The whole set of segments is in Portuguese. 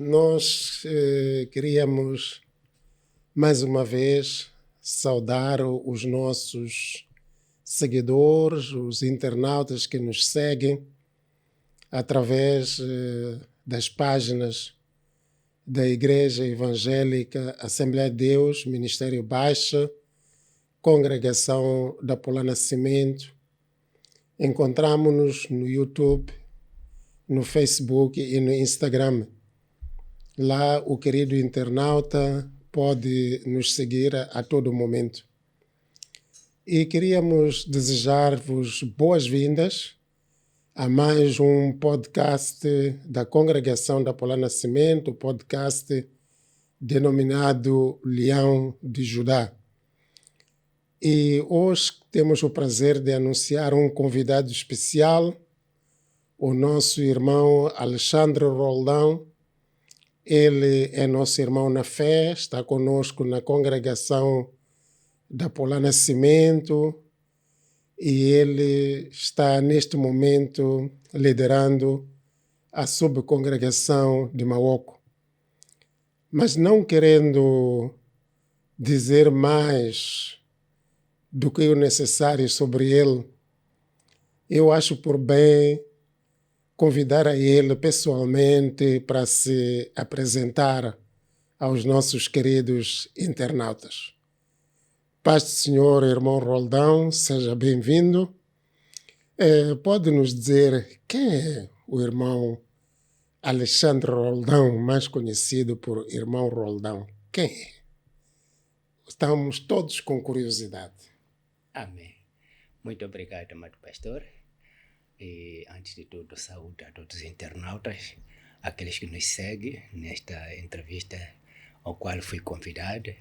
nós queríamos mais uma vez saudar os nossos seguidores, os internautas que nos seguem através das páginas da Igreja Evangélica Assembleia de Deus, Ministério Baixa, Congregação da Pola Nascimento. Encontramos-nos no YouTube, no Facebook e no Instagram. Lá o querido internauta pode nos seguir a todo momento. E queríamos desejar-vos boas-vindas a mais um podcast da Congregação da Pola Nascimento, podcast denominado Leão de Judá. E hoje temos o prazer de anunciar um convidado especial, o nosso irmão Alexandre Roldão. Ele é nosso irmão na fé, está conosco na Congregação da Pola Nascimento e ele está neste momento liderando a subcongregação de Maoco. Mas não querendo dizer mais do que o necessário sobre ele, eu acho por bem convidar a ele pessoalmente para se apresentar aos nossos queridos internautas. Paz do Senhor, irmão Roldão, seja bem-vindo. Pode nos dizer quem é o irmão Alexandre Roldão, mais conhecido por irmão Roldão? Quem é? Estamos todos com curiosidade. Amém. Muito obrigado, amado pastor. E, antes de tudo, saúde a todos os internautas, aqueles que nos seguem nesta entrevista ao qual fui convidado.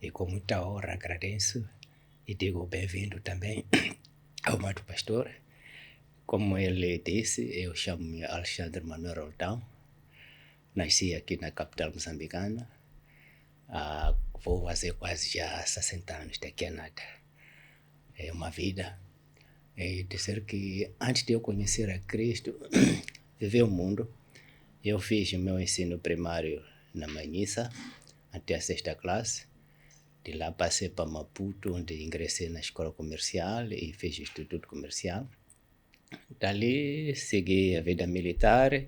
E com muita honra agradeço e digo bem-vindo também ao amado pastor. Como ele disse, eu chamo-me Alexandre Manuel Roldão. Nasci aqui na capital moçambicana. Vou fazer quase já 60 anos daqui a nada. É uma vida. E dizer que antes de eu conhecer a Cristo, viver o mundo, eu fiz o meu ensino primário na Manhissa, até a 6ª classe. De lá passei para Maputo, onde ingressei na escola comercial e fiz o instituto comercial. Dali segui a vida militar,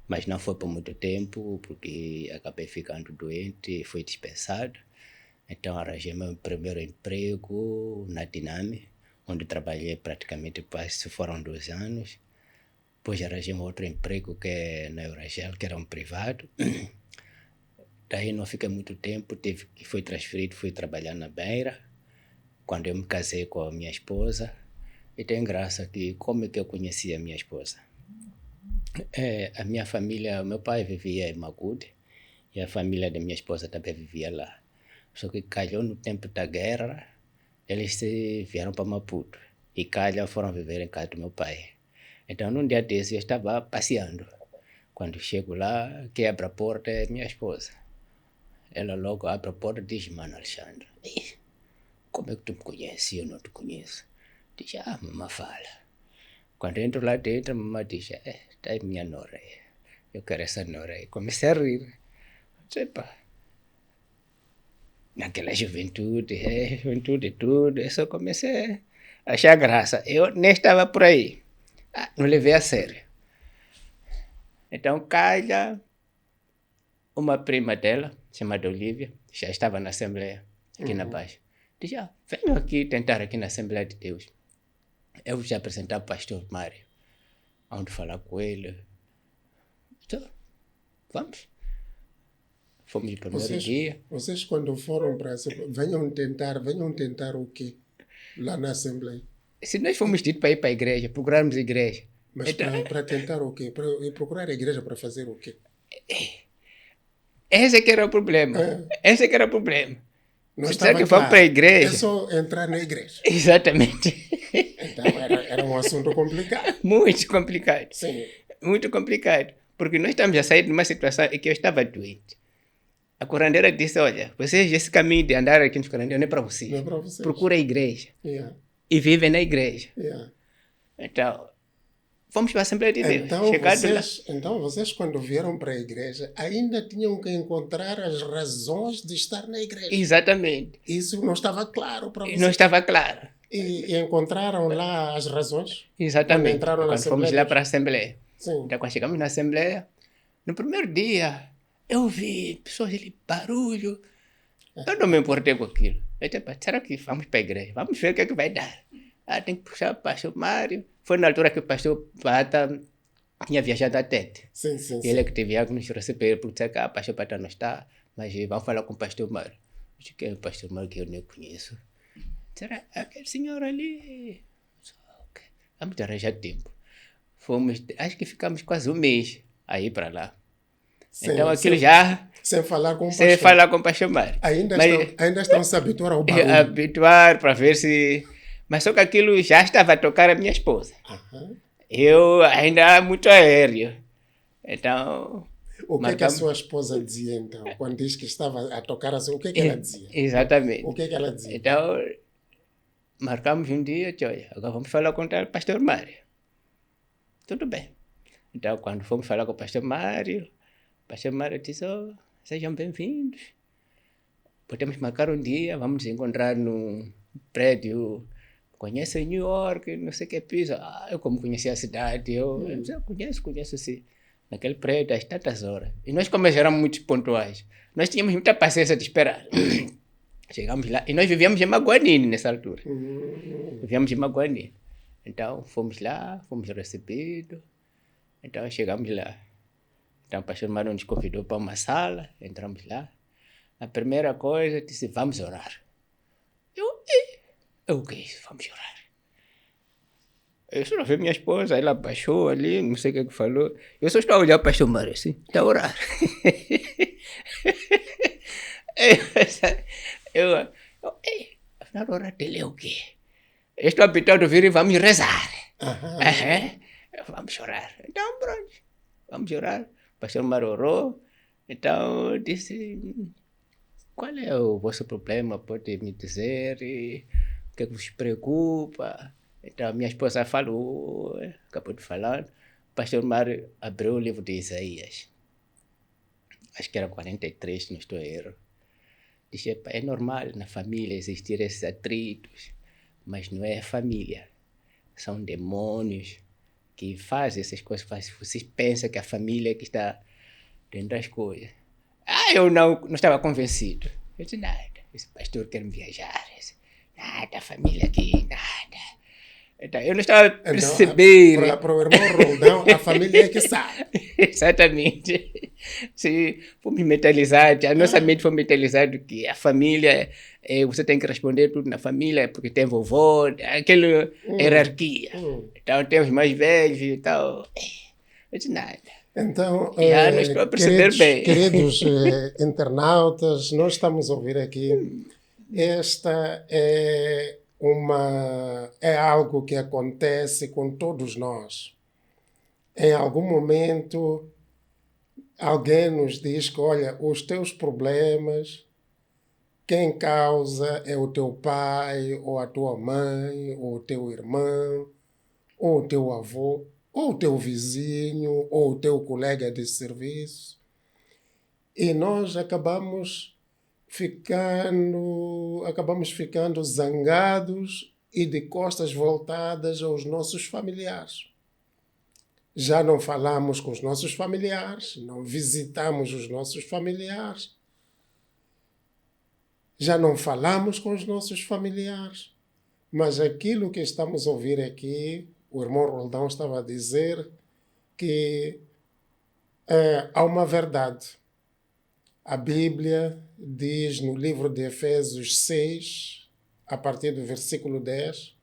mas não foi por muito tempo, porque acabei ficando doente e fui dispensado. Então arranjei meu primeiro emprego na Diname, onde trabalhei praticamente foram 2 anos. Depois arranjei um outro emprego que é na Euragel, que era um privado. Daí não fiquei muito tempo, fui transferido, fui trabalhar na Beira, quando eu me casei com a minha esposa. E tem graça que como é que eu conheci a minha esposa? A minha família, meu pai vivia em Magude e a família da minha esposa também vivia lá. Só que calhou no tempo da guerra, eles vieram para Maputo e foram viver em casa do meu pai. Então num dia desse eu estava passeando. Quando chego lá, quem abre a porta é minha esposa. Ela logo abre a porta e diz: Mano Alexandre, como é que tu me conheces? Eu não te conheço. Diz: mamãe fala. Quando entro lá dentro, a mamãe diz: está aí minha nora aí. Eu quero essa nora aí. Comecei a rir. Sepa, naquela juventude e tudo, eu só comecei a achar graça. Eu nem estava por aí. Não levei a sério. Então, calha, uma prima dela, chamada Olívia, já estava na Assembleia, aqui na Baixa. Disse: venho aqui tentar aqui na Assembleia de Deus. Eu vou te apresentar o pastor Mário. Onde falar com ele. Então, vamos. Fomos no primeiro dia. Vocês quando foram para a Assembleia, venham tentar o quê? Lá na Assembleia. Se nós fomos dito para ir para a igreja, procurarmos a igreja. Mas então, para tentar o quê? Para procurar a igreja para fazer o quê? Esse que era o problema. Esse que era o problema. Não Se estava que vamos para a igreja. É só entrar na igreja. Exatamente. Então era um assunto complicado. Muito complicado. Sim. Muito complicado. Porque nós estamos a sair de uma situação em que eu estava doente. A curandeira disse: olha, vocês, esse caminho de andar aqui nos curandeiros não é para vocês. Não é para vocês. Procura a igreja. Yeah. E vivem na igreja. Yeah. Então, fomos para a Assembleia de Deus. Então Chegado lá. então vocês, quando vieram para a igreja, ainda tinham que encontrar as razões de estar na igreja. Exatamente. Isso não estava claro para E vocês. não estava claro. E encontraram lá as razões? Exatamente. Quando entraram na Quando fomos Assembleia? lá para a Assembleia. Sim. Então, quando chegamos na Assembleia, no primeiro dia, eu vi pessoas ali, barulho. Eu não me importei com aquilo. Eu disse, será que vamos para a igreja? Vamos ver o que é que vai dar. Tem que puxar o pastor Mário. Foi na altura que o pastor Pata tinha viajado a Tete. Sim, sim, Ele é sim. que teve que nos receber, porque disse, o pastor Pata não está, mas vamos falar com o pastor Mário. Eu disse, quem é o pastor Mário que eu nem conheço? Será aquele senhor ali? Okay. Vamos arranjar tempo. Fomos, acho que ficamos quase um mês aí para lá. Então aquilo já... Sem falar com o Sem pastor. falar com o pastor Mário. Ainda estão se habituar ao barulho. Habituar para ver se... Mas só que aquilo já estava a tocar a minha esposa. Aham. Eu ainda muito aéreo. Então... O que é que a sua esposa dizia, então? Quando diz que estava a tocar assim, o que é que ela dizia? Exatamente. O que é que ela dizia? Então, marcamos um dia, olha, agora vamos falar com o pastor Mário. Tudo bem. Então, quando fomos falar com o pastor Mário disse, sejam bem-vindos. Podemos marcar um dia, vamos nos encontrar num prédio. Conhece New York, não sei o que piso. Eu como conhecia a cidade, eu conheço sim. Naquele prédio, às tantas horas. E nós, como éramos muito pontuais, nós tínhamos muita paciência de esperar. Chegamos lá, e nós vivíamos em Maguanine nessa altura. Vivíamos em Maguanine. Então, fomos lá, fomos recebidos. Então, chegamos lá. Então, o pastor Mário nos convidou para uma sala, entramos lá. A primeira coisa, disse, vamos orar. O que é isso? Vamos orar. Eu só vi minha esposa, ela baixou ali, não sei o que falou. Eu só estou a olhar para o pastor Mário assim, está a orar. Afinal, orar dele é o quê? Eu estou habituado a ouvir e vamos rezar. Vamos orar. Então, pronto, vamos orar. O pastor Mário orou. Então, disse, qual é o vosso problema? Pode me dizer o que vos preocupa? Então, a minha esposa falou, acabou de falar. O pastor Mário abriu o livro de Isaías. Acho que era 43, se não estou a erro. Disse, é normal na família existir esses atritos, mas não é a família. São demônios que fazem essas coisas. Vocês pensam que a família é que está dentro das coisas. Eu não estava convencido. Eu disse, nada, esse pastor quer me viajar. Nada, família aqui, nada. Então, eu não estava a perceber. Para o irmão Roldão, a família é que sabe. Exatamente. Se fomos metalizados, a nossa mente foi metalizada que a família, você tem que responder tudo na família, porque tem vovô, aquela hierarquia. Então, tem os mais velhos e tal. Eu disse, nada. Então, não estou a perceber bem. Queridos internautas, nós estamos a ouvir aqui. Esta é algo que acontece com todos nós. Em algum momento, alguém nos diz que, olha, os teus problemas, quem causa é o teu pai, ou a tua mãe, ou o teu irmão, ou o teu avô, ou o teu vizinho, ou o teu colega de serviço. E nós acabamos ficando zangados e de costas voltadas aos nossos familiares. Já não falamos com os nossos familiares, não visitamos os nossos familiares, já não falamos com os nossos familiares. Mas aquilo que estamos a ouvir aqui, o irmão Roldão estava a dizer que há uma verdade. A Bíblia diz no livro de Efésios 6, a partir do versículo 10,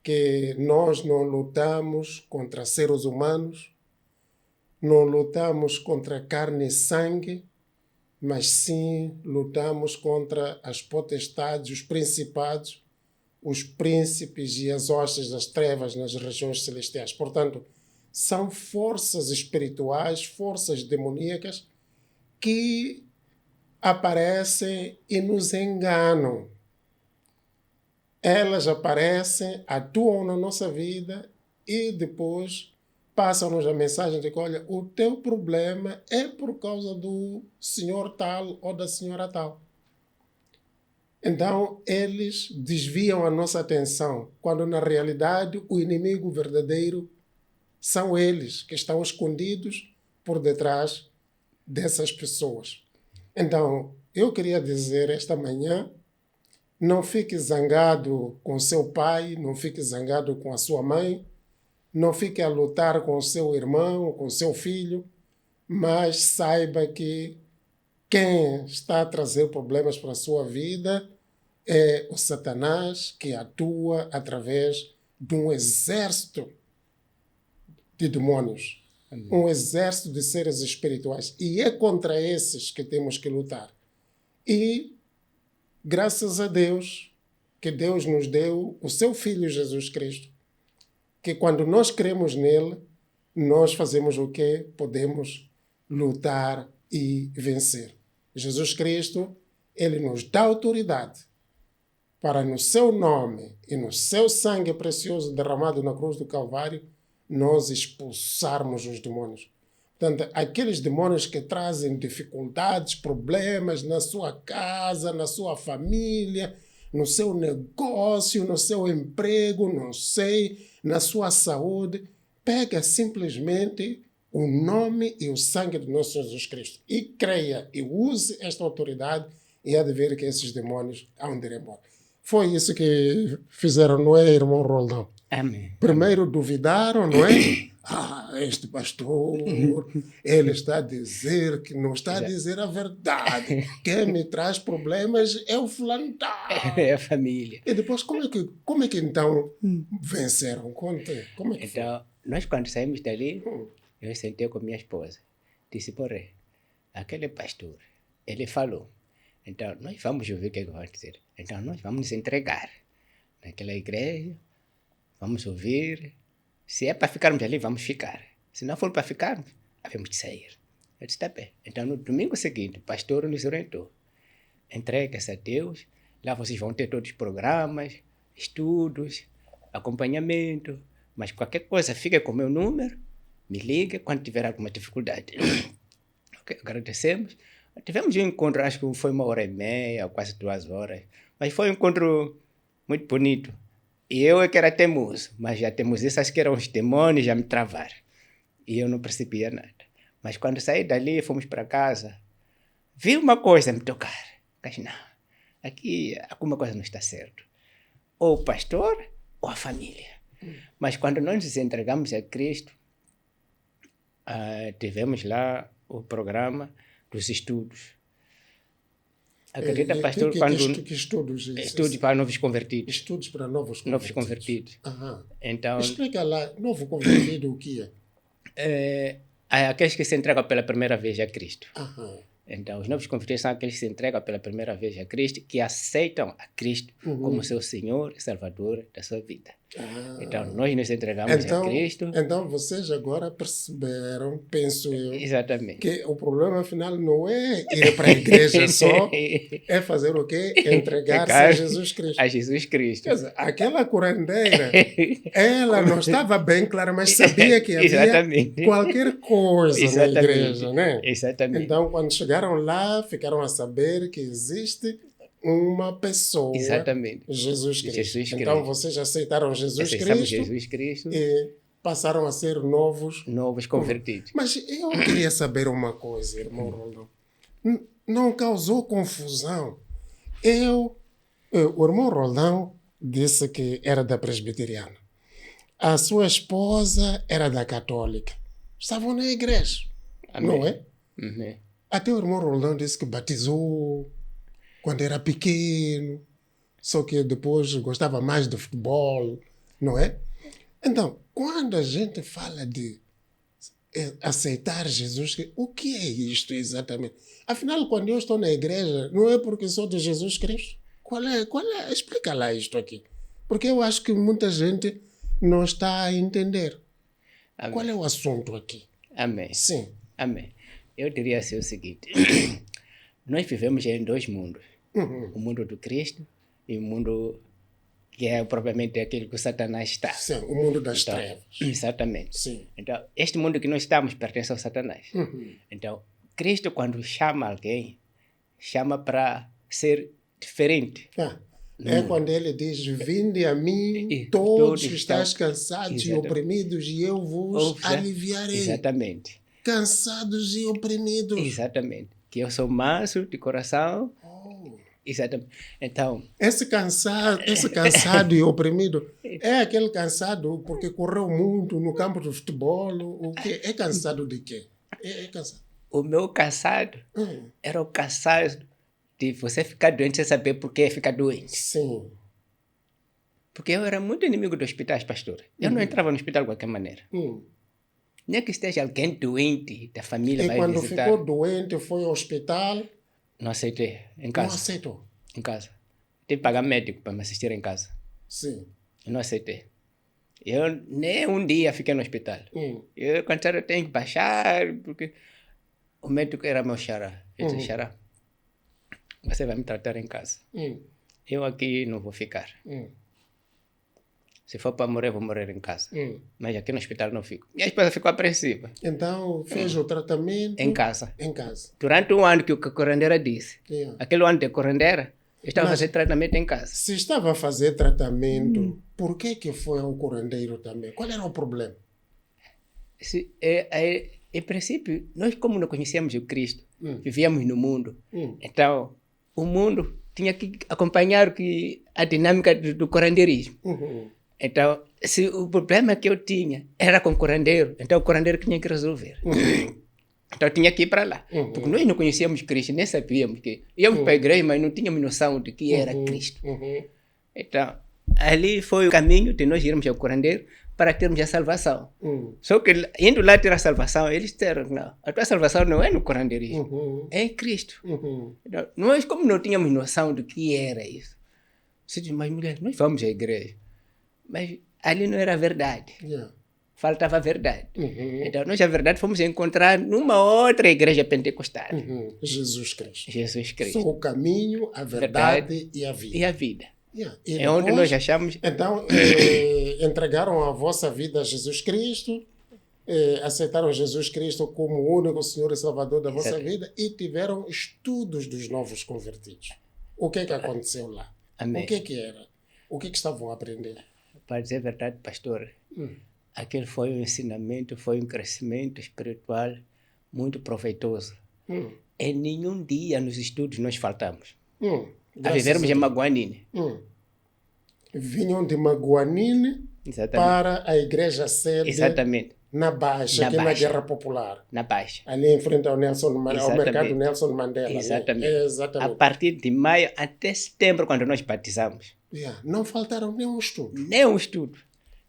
que nós não lutamos contra seres humanos, não lutamos contra carne e sangue, mas sim lutamos contra as potestades, os principados, os príncipes e as hostes das trevas nas regiões celestiais. Portanto, são forças espirituais, forças demoníacas, que aparecem e nos enganam. Elas aparecem, atuam na nossa vida e depois passam-nos a mensagem de que, olha, o teu problema é por causa do senhor tal ou da senhora tal. Então, eles desviam a nossa atenção, quando na realidade o inimigo verdadeiro são eles que estão escondidos por detrás dessas pessoas. Então, eu queria dizer esta manhã, não fique zangado com seu pai, não fique zangado com a sua mãe, não fique a lutar com o seu irmão, com o seu filho, mas saiba que quem está a trazer problemas para a sua vida é o Satanás, que atua através de um exército de demônios, um exército de seres espirituais. E é contra esses que temos que lutar. E, graças a Deus, que Deus nos deu o seu Filho Jesus Cristo, que quando nós cremos nele, nós fazemos o quê? Podemos lutar e vencer. Jesus Cristo, ele nos dá autoridade para, no seu nome e no seu sangue precioso derramado na cruz do Calvário, nós expulsarmos os demônios. Portanto, aqueles demônios que trazem dificuldades, problemas na sua casa, na sua família, no seu negócio, no seu emprego, não sei, na sua saúde, pega simplesmente o nome e o sangue do nosso Jesus Cristo e creia e use esta autoridade e há de ver que esses demônios hão de ir embora. Foi isso que fizeram, não é, irmão Roldão? Amém. Primeiro duvidaram, não é? Este pastor, ele está a dizer que não está a dizer a verdade. Quem me traz problemas é o fulano tal. É a família. E depois, como é que então venceram? Conte, como é que Então, nós quando saímos dali, eu sentei com minha esposa. Disse, porém, aquele pastor, ele falou. Então, nós vamos ouvir o que ele vai dizer. Então, nós vamos nos entregar naquela igreja, vamos ouvir. Se é para ficarmos ali, vamos ficar. Se não for para ficarmos, havemos de sair. Eu disse, está bem. Então, no domingo seguinte, o pastor nos orientou. Entregue-se a Deus. Lá vocês vão ter todos os programas, estudos, acompanhamento. Mas qualquer coisa, fique com o meu número, me ligue quando tiver alguma dificuldade. Ok, agradecemos. Tivemos um encontro, acho que foi 1h30, quase 2 horas. Mas foi um encontro muito bonito. E eu é que era teimoso, mas a teimosia, acho que eram os demônios a me travar. E eu não percebia nada. Mas quando saí dali, fomos para casa, vi uma coisa me tocar. Mas não, aqui alguma coisa não está certo. Ou o pastor, ou a família. Mas quando nós nos entregamos a Cristo, tivemos lá o programa dos estudos. Acredita, pastor, quando... Que estudos? Estudos para novos convertidos. Estudos para novos convertidos. Novos convertidos. Aham. Então, explica lá, novo convertido, o que é? Aqueles que se entregam pela primeira vez a Cristo. Aham. Então, os novos convertidos são aqueles que se entregam pela primeira vez a Cristo, que aceitam a Cristo como seu Senhor e Salvador da sua vida. Então, nós nos entregamos a Cristo. Então, vocês agora perceberam, penso eu, exatamente, que o problema, afinal, não é ir para a igreja só, é fazer o quê? Entregar-se a Jesus Cristo. A Jesus Cristo. Quer dizer, aquela curandeira, ela não estava bem clara, mas sabia que havia exatamente qualquer coisa na igreja, né? Exatamente. Então, quando chegaram lá, ficaram a saber que existe uma pessoa, exatamente, Jesus Cristo. Jesus Cristo. Então vocês aceitaram Jesus Cristo e passaram a ser novos convertidos. Mas eu queria saber uma coisa, irmão Roldão. Não causou confusão? O irmão Roldão disse que era da presbiteriana. A sua esposa era da católica. Estavam na igreja, não é? Uhum. Até o irmão Roldão disse que batizou quando era pequeno, só que depois gostava mais de futebol, não é? Então, quando a gente fala de aceitar Jesus, o que é isto exatamente? Afinal, quando eu estou na igreja, não é porque sou de Jesus Cristo? Qual é? Explica lá isto aqui. Porque eu acho que muita gente não está a entender. Amém. Qual é o assunto aqui? Amém. Sim. Amém. Eu diria assim o seguinte. Nós vivemos em 2 mundos. O mundo do Cristo e o mundo que é propriamente aquilo que o Satanás está. Sim, o mundo das Então, trevas. exatamente. Sim. Então, este mundo que nós estamos pertence ao Satanás. Então, Cristo, quando chama alguém, chama para ser diferente. É quando ele diz, vinde a mim, E todos todos que estáis estão- cansados e Exatamente. oprimidos, e eu vos aliviarei. Exatamente. Cansados e oprimidos. Exatamente. Que eu sou manso de coração. Oh. Exatamente. Então, Esse cansado e oprimido é aquele cansado porque correu muito no campo do futebol. O quê? É cansado de quê? É cansado. o meu cansado era o cansado de você ficar doente sem saber por que ficar doente. Sim. Porque eu era muito inimigo dos hospitais, pastor. Eu não entrava no hospital de qualquer maneira. Nem que esteja alguém doente da família E vai quando visitar. ficou doente, foi ao hospital, Não aceitei. Em não casa. aceitou. Em casa. Tive que pagar médico para me assistir em casa. Sim. Eu não aceitei. Eu nem um dia fiquei no hospital. Eu, quando eu tenho que baixar, porque o médico era meu xará. Eu disse, xará, você vai me tratar em casa. Eu aqui não vou ficar. Se for para morrer, vou morrer em casa. Mas aqui no hospital não fico. Minha esposa ficou apreensiva. Então, fez o tratamento Em casa. em casa. Durante um ano que o curandeira disse. Yeah. Aquele ano de curandeira, eu estava fazendo tratamento em casa. Se estava a fazer tratamento, por que foi ao curandeiro também? Qual era o problema? Em princípio, nós como não conhecíamos o Cristo, vivíamos no mundo. Então, o mundo tinha que acompanhar a dinâmica do curandeirismo. Então, se o problema que eu tinha era com o curandeiro, então o curandeiro tinha que resolver. Então eu tinha que ir para lá. Porque nós não conhecíamos Cristo, nem sabíamos que... Íamos para a igreja, mas não tínhamos noção de que era Cristo. Então, ali foi o caminho de nós irmos ao curandeiro para termos a salvação. Só que indo lá ter a salvação, eles disseram, não, a tua salvação não é no curandeirismo, é em Cristo. Então, nós, como não tínhamos noção do que era isso, você diz, mas mulher, nós vamos à igreja. Mas ali não era verdade. Faltava a verdade. Então, nós, a verdade, fomos encontrar numa outra igreja pentecostal. Jesus Cristo. Jesus Cristo. Sou o caminho, a verdade e a vida. E a vida. E É onde nós achamos... Então, entregaram a vossa vida a Jesus Cristo, aceitaram Jesus Cristo como o único Senhor e Salvador da vossa vida e tiveram estudos dos novos convertidos. O que é que aconteceu lá? Amém. O que é que era? O que é que estavam a aprender? Para dizer a verdade, pastor, aquele foi um ensinamento, foi um crescimento espiritual muito proveitoso. Em nenhum dia nos estudos nós faltamos. A vivermos em Maguanine. Vinham de Maguanine para a igreja sede Exatamente. na Baixa, aqui na Guerra Popular. Na Baixa. Ali em frente ao mercado Nelson Mandela. Exatamente. Né? Exatamente. A partir de maio até setembro, quando nós batizamos. Não faltaram nenhum estudo. Nenhum estudo.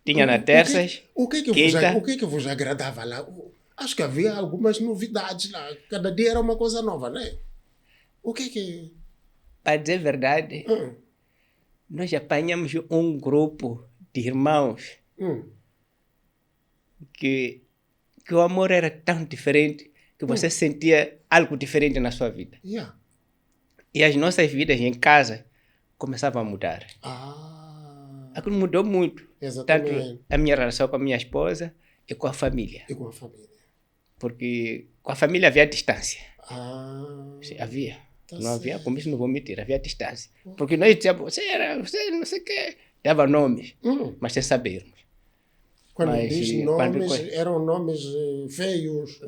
Tinha na terças, o que que vos agradava lá? Acho que havia algumas novidades lá. Cada dia era uma coisa nova, né? O que... Para dizer a verdade, nós apanhamos um grupo de irmãos que o amor era tão diferente que você sentia algo diferente na sua vida. E as nossas vidas em casa começavam a mudar. Aquilo mudou muito. Exatamente. Tanto a minha relação com a minha esposa e com a família. E com a família. Porque com a família havia distância. Sim, havia. Tá não havia, certo. como isso não vou mentir, havia distância. Porque nós dizíamos, você não sei o quê. Dava nomes, mas sem sabermos. Quando Mas, diz nomes, eram nomes feios.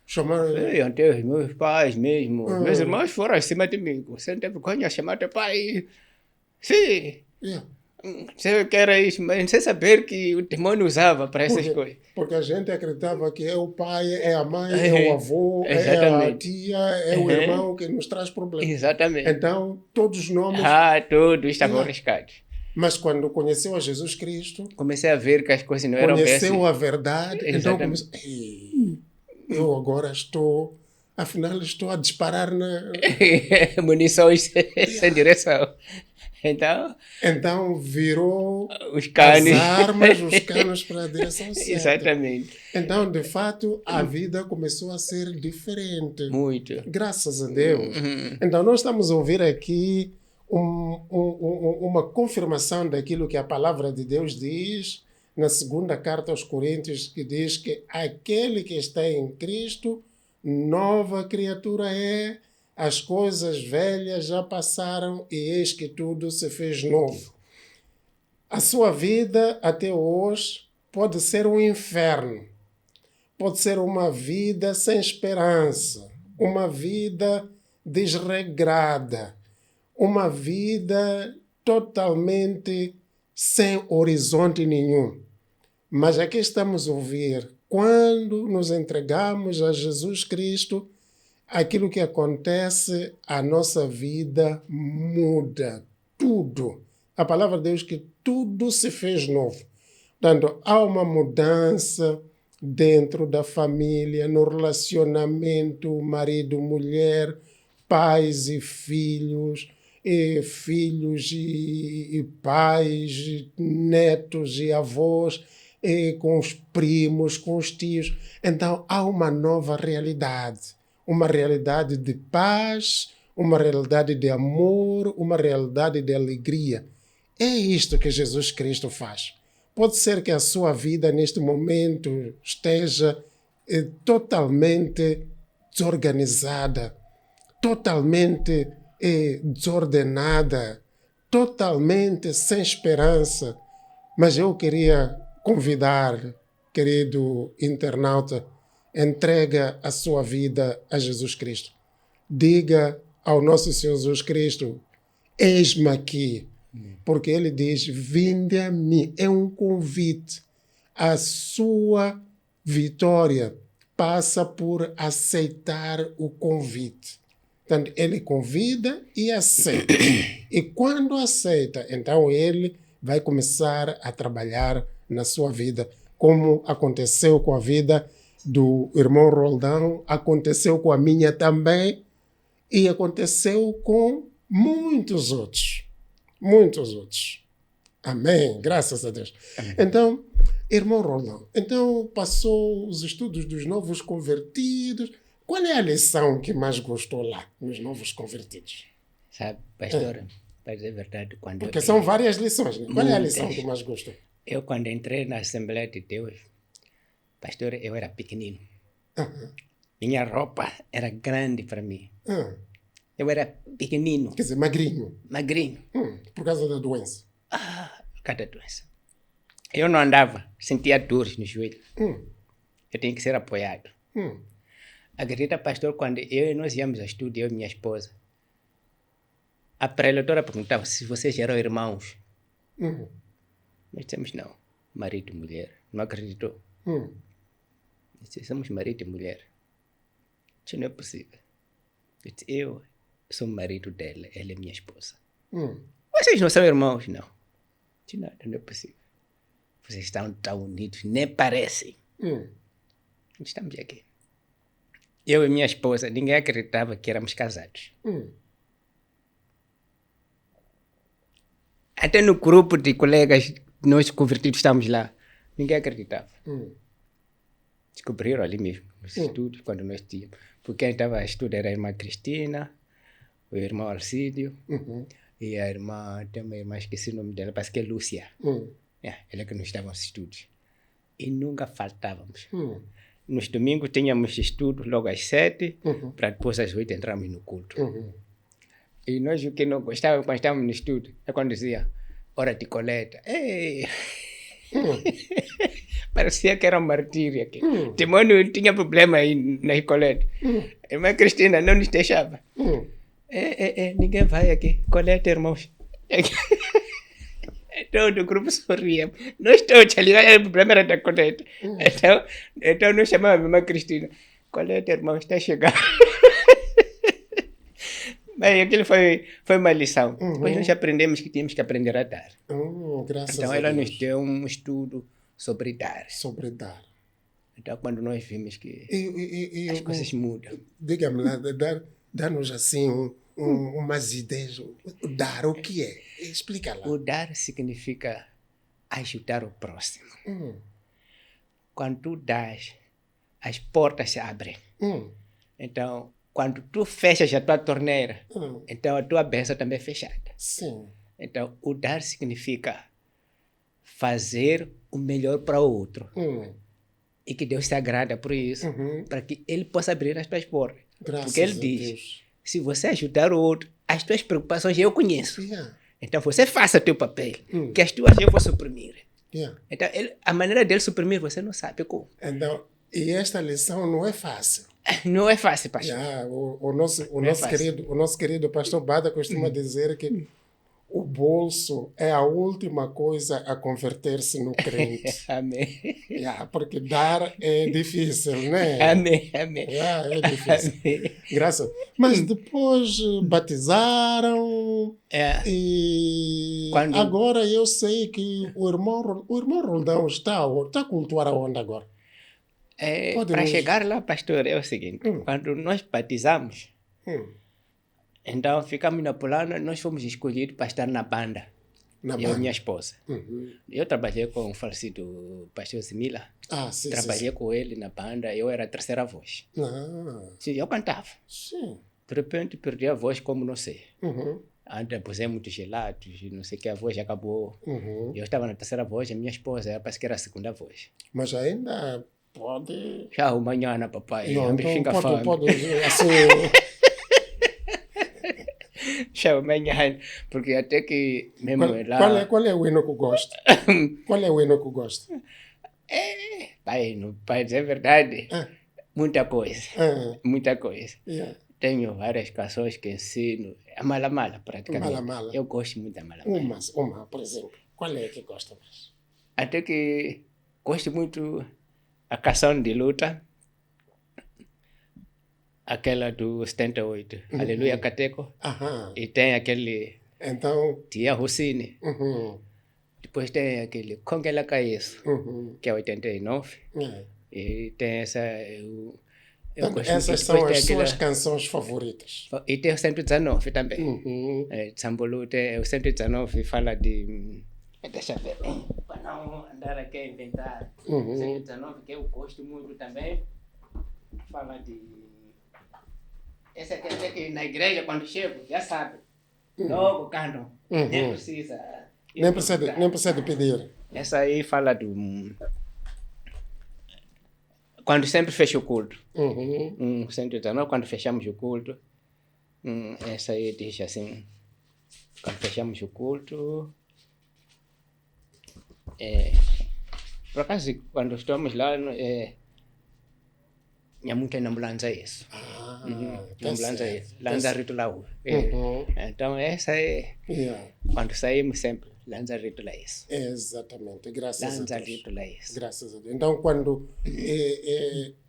Chamaram... Até os meus pais mesmo. Meus irmãos foram acima de mim. Você não tem vergonha de chamar teu pai? Sim. Você quer isso, mas sem saber que o demônio usava para essas coisas. Porque a gente acreditava que é o pai, é a mãe, é o avô, exatamente. É a tia, é o irmão que nos traz problemas. Exatamente. Então, todos os nomes... todos estavam arriscados. Mas quando conheceu a Jesus Cristo... Comecei a ver que as coisas não eram bem assim. Conheceu a verdade, então comecei... Eu agora estou... Afinal, estou a disparar na... munições sem direção. Então virou os canos. As armas, os canos para a direção certa. Exatamente. Então, de fato, a vida começou a ser diferente. Muito. Graças a Deus. Então, nós estamos a ouvir aqui uma confirmação daquilo que a palavra de Deus diz na segunda carta aos Coríntios, que diz que aquele que está em Cristo, nova criatura é, as coisas velhas já passaram e eis que tudo se fez novo. A sua vida até hoje pode ser um inferno, pode ser uma vida sem esperança, uma vida desregrada, uma vida totalmente sem horizonte nenhum. Mas aqui estamos a ouvir, quando nos entregamos a Jesus Cristo, aquilo que acontece, a nossa vida muda, tudo. A palavra de Deus diz que tudo se fez novo. Portanto, há uma mudança dentro da família, no relacionamento marido-mulher, pais e filhos, e pais, e netos e avós, com os primos, com os tios. Então, há uma nova realidade. Uma realidade de paz, uma realidade de amor, uma realidade de alegria. É isto que Jesus Cristo faz. Pode ser que a sua vida neste momento esteja totalmente desorganizada, totalmente desordenada, totalmente sem esperança. Mas eu queria convidar, querido internauta, entrega a sua vida a Jesus Cristo. Diga ao nosso Senhor Jesus Cristo, eis-me aqui. Porque ele diz, vinde a mim. É um convite. A sua vitória passa por aceitar o convite. Portanto, ele convida e aceita. E quando aceita, então ele vai começar a trabalhar na sua vida, como aconteceu com a vida do irmão Roldão, aconteceu com a minha também, e aconteceu com muitos outros. Muitos outros. Amém. Graças a Deus. Amém. Então, irmão Roldão, então passou os estudos dos novos convertidos. Qual é a lição que mais gostou lá, nos novos convertidos? Sabe, pastor, para dizer a verdade, quando porque são várias lições, né? Qual é a lição que mais gostou? Eu, quando entrei na Assembleia de Deus, pastor, eu era pequenino. Minha roupa era grande para mim. Eu era pequenino. Quer dizer, magrinho. Magrinho. Por causa da doença. Por causa da doença. Eu não andava, sentia dores no joelho. Eu tinha que ser apoiado. Acredita, pastor, quando nós íamos a estudo, eu e minha esposa, a preletora perguntava se vocês eram irmãos. Nós dissemos não, marido e mulher. Não acreditou. Nós somos marido e mulher. Isso não é possível. Eu sou marido dela, ela é minha esposa. Vocês não são irmãos, não. Não é possível. Vocês estão tão unidos, nem parecem. Estamos aqui. Eu e minha esposa, ninguém acreditava que éramos casados. Até no grupo de colegas, nós convertidos estamos lá, ninguém acreditava. Descobriram ali mesmo, nos estudos, quando nós tínhamos. Porque quem estava a estudar era a irmã Cristina, o irmão Alcídio, e a irmã, tem uma irmã, esqueci o nome dela, parece que é Lúcia. Ela que nós estávamos nos estudos. E nunca faltávamos. Nos domingos tínhamos estudo logo às 7, para depois às 8 entrarmos no culto. E nós o que não gostávamos quando estávamos no estudo é quando dizia hora de coleta. Parecia que era um martírio aqui. Timóteo tinha problema aí na coleta. A irmã Cristina não nos deixava. Ninguém vai aqui. Coleta, irmãos. Todo o grupo sorria. Nós todos ali, o problema era da coleta. Então nós chamávamos a irmã Cristina. Coleta, irmão, está chegando. Mas aquilo foi uma lição. Depois nós aprendemos que tínhamos que aprender a dar. Graças então a ela Deus. nos deu um estudo sobre dar. Sobre dar. Então quando nós vimos que as coisas mudam. Diga-me lá, dá-nos assim umas ideias. O dar, o que é? Explica lá. O dar significa ajudar o próximo. Quando tu dás, as portas se abrem. Então, quando tu fechas a tua torneira, então a tua bênção também é fechada. Sim. Então, o dar significa fazer o melhor para o outro. E que Deus se agrada por isso, para que Ele possa abrir as tuas portas. Graças Porque Ele a diz, Deus. se você ajudar o outro, as tuas preocupações eu conheço. Yeah. Então, você faça o teu papel, que as tuas eu vou suprimir. Yeah. Então, a maneira dele suprimir, você não sabe como. Então, e esta lição não é fácil. Não é fácil, pastor. Yeah, o nosso querido pastor Bada costuma dizer que o bolso é a última coisa a converter-se no crente. Amém. Yeah, porque dar é difícil, né? Amém, amém. Yeah, é difícil. Amém. Graças. Mas depois batizaram e agora eu sei que o irmão Roldão está a cultuar aonde agora? Para chegar lá, pastor, é o seguinte. Quando nós batizamos, então ficamos na Polana, nós fomos escolhidos para estar na banda. Eu e minha esposa. Eu trabalhei com o falecido pastor Simila. Sim, trabalhei com ele na banda, eu era a terceira voz. Sim, eu cantava. Sim. De repente perdi a voz como não sei. Antes pusemos muitos gelados, não sei o que, a voz acabou. Eu estava na terceira voz, a minha esposa parece que era a segunda voz. Mas ainda pode... Tchau, amanhã, papai. Não, então pode assim... Tchau, amanhã. Porque até que mesmo lá... Qual é o hino que eu gosto? Qual é o hino que eu gosto? Pai, não pai dizer a verdade, muita coisa. Muita coisa. Yeah. Tenho várias canções que ensino. A Mala praticamente. Mala. Eu gosto muito da Mala. Uma, por exemplo. Qual é que gosta mais? Até que gosto muito a canção de luta. Aquela do 78. Aleluia Cateco. E tem aquele... Então... Tia Rossini. Depois tem aquele Congela Caíço, que é 89. E tem essa... Essas são as suas canções favoritas. E tem o 119 também. Tsambulu tem o 119 fala de... Deixa eu ver, para não andar aqui a inventar. 119 que eu gosto muito também. Fala de... Essa aqui até que na igreja quando chego, já sabe. Logo cantam. Nem precisa... Nem precisa de pedir. Essa aí fala do... Quando sempre fecha o culto. 119, quando fechamos o culto. Essa aí diz assim... Quando fechamos o culto... por acaso, quando estamos lá... Minha mãe não lança isso. Não lança isso. Lança ritual. Então, essa é... Quando saímos sempre... Lança ritual isso. Exatamente, graças a Deus. Lança ritual isso. Graças a Deus. Então, quando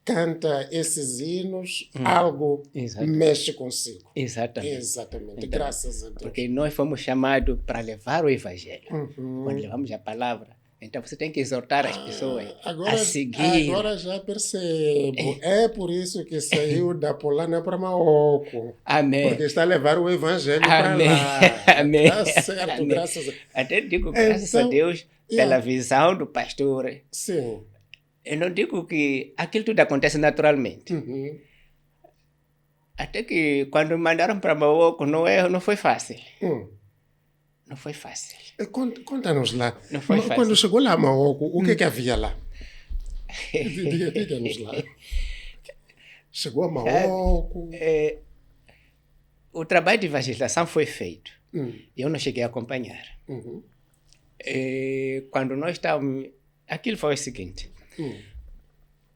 canta esses hinos, algo mexe consigo. Exatamente. Então, graças a Deus. Porque nós fomos chamados para levar o evangelho. Quando levamos a palavra, então você tem que exortar as pessoas a seguir. Agora já percebo. É por isso que saiu da Polana para Maoco. Amém. Porque está a levar o evangelho para lá. Amém. Está certo, graças a Deus. Até digo graças a Deus pela visão do pastor. Sim. Eu não digo que aquilo tudo acontece naturalmente. Até que quando me mandaram para Maoco não foi fácil. Não foi fácil. Conta-nos lá. Não foi fácil. Quando chegou lá a Maoco, o que havia lá? Diga-nos lá. Chegou a Maoco. O trabalho de evangelização foi feito. Eu não cheguei a acompanhar. Quando nós estávamos... Aquilo foi o seguinte.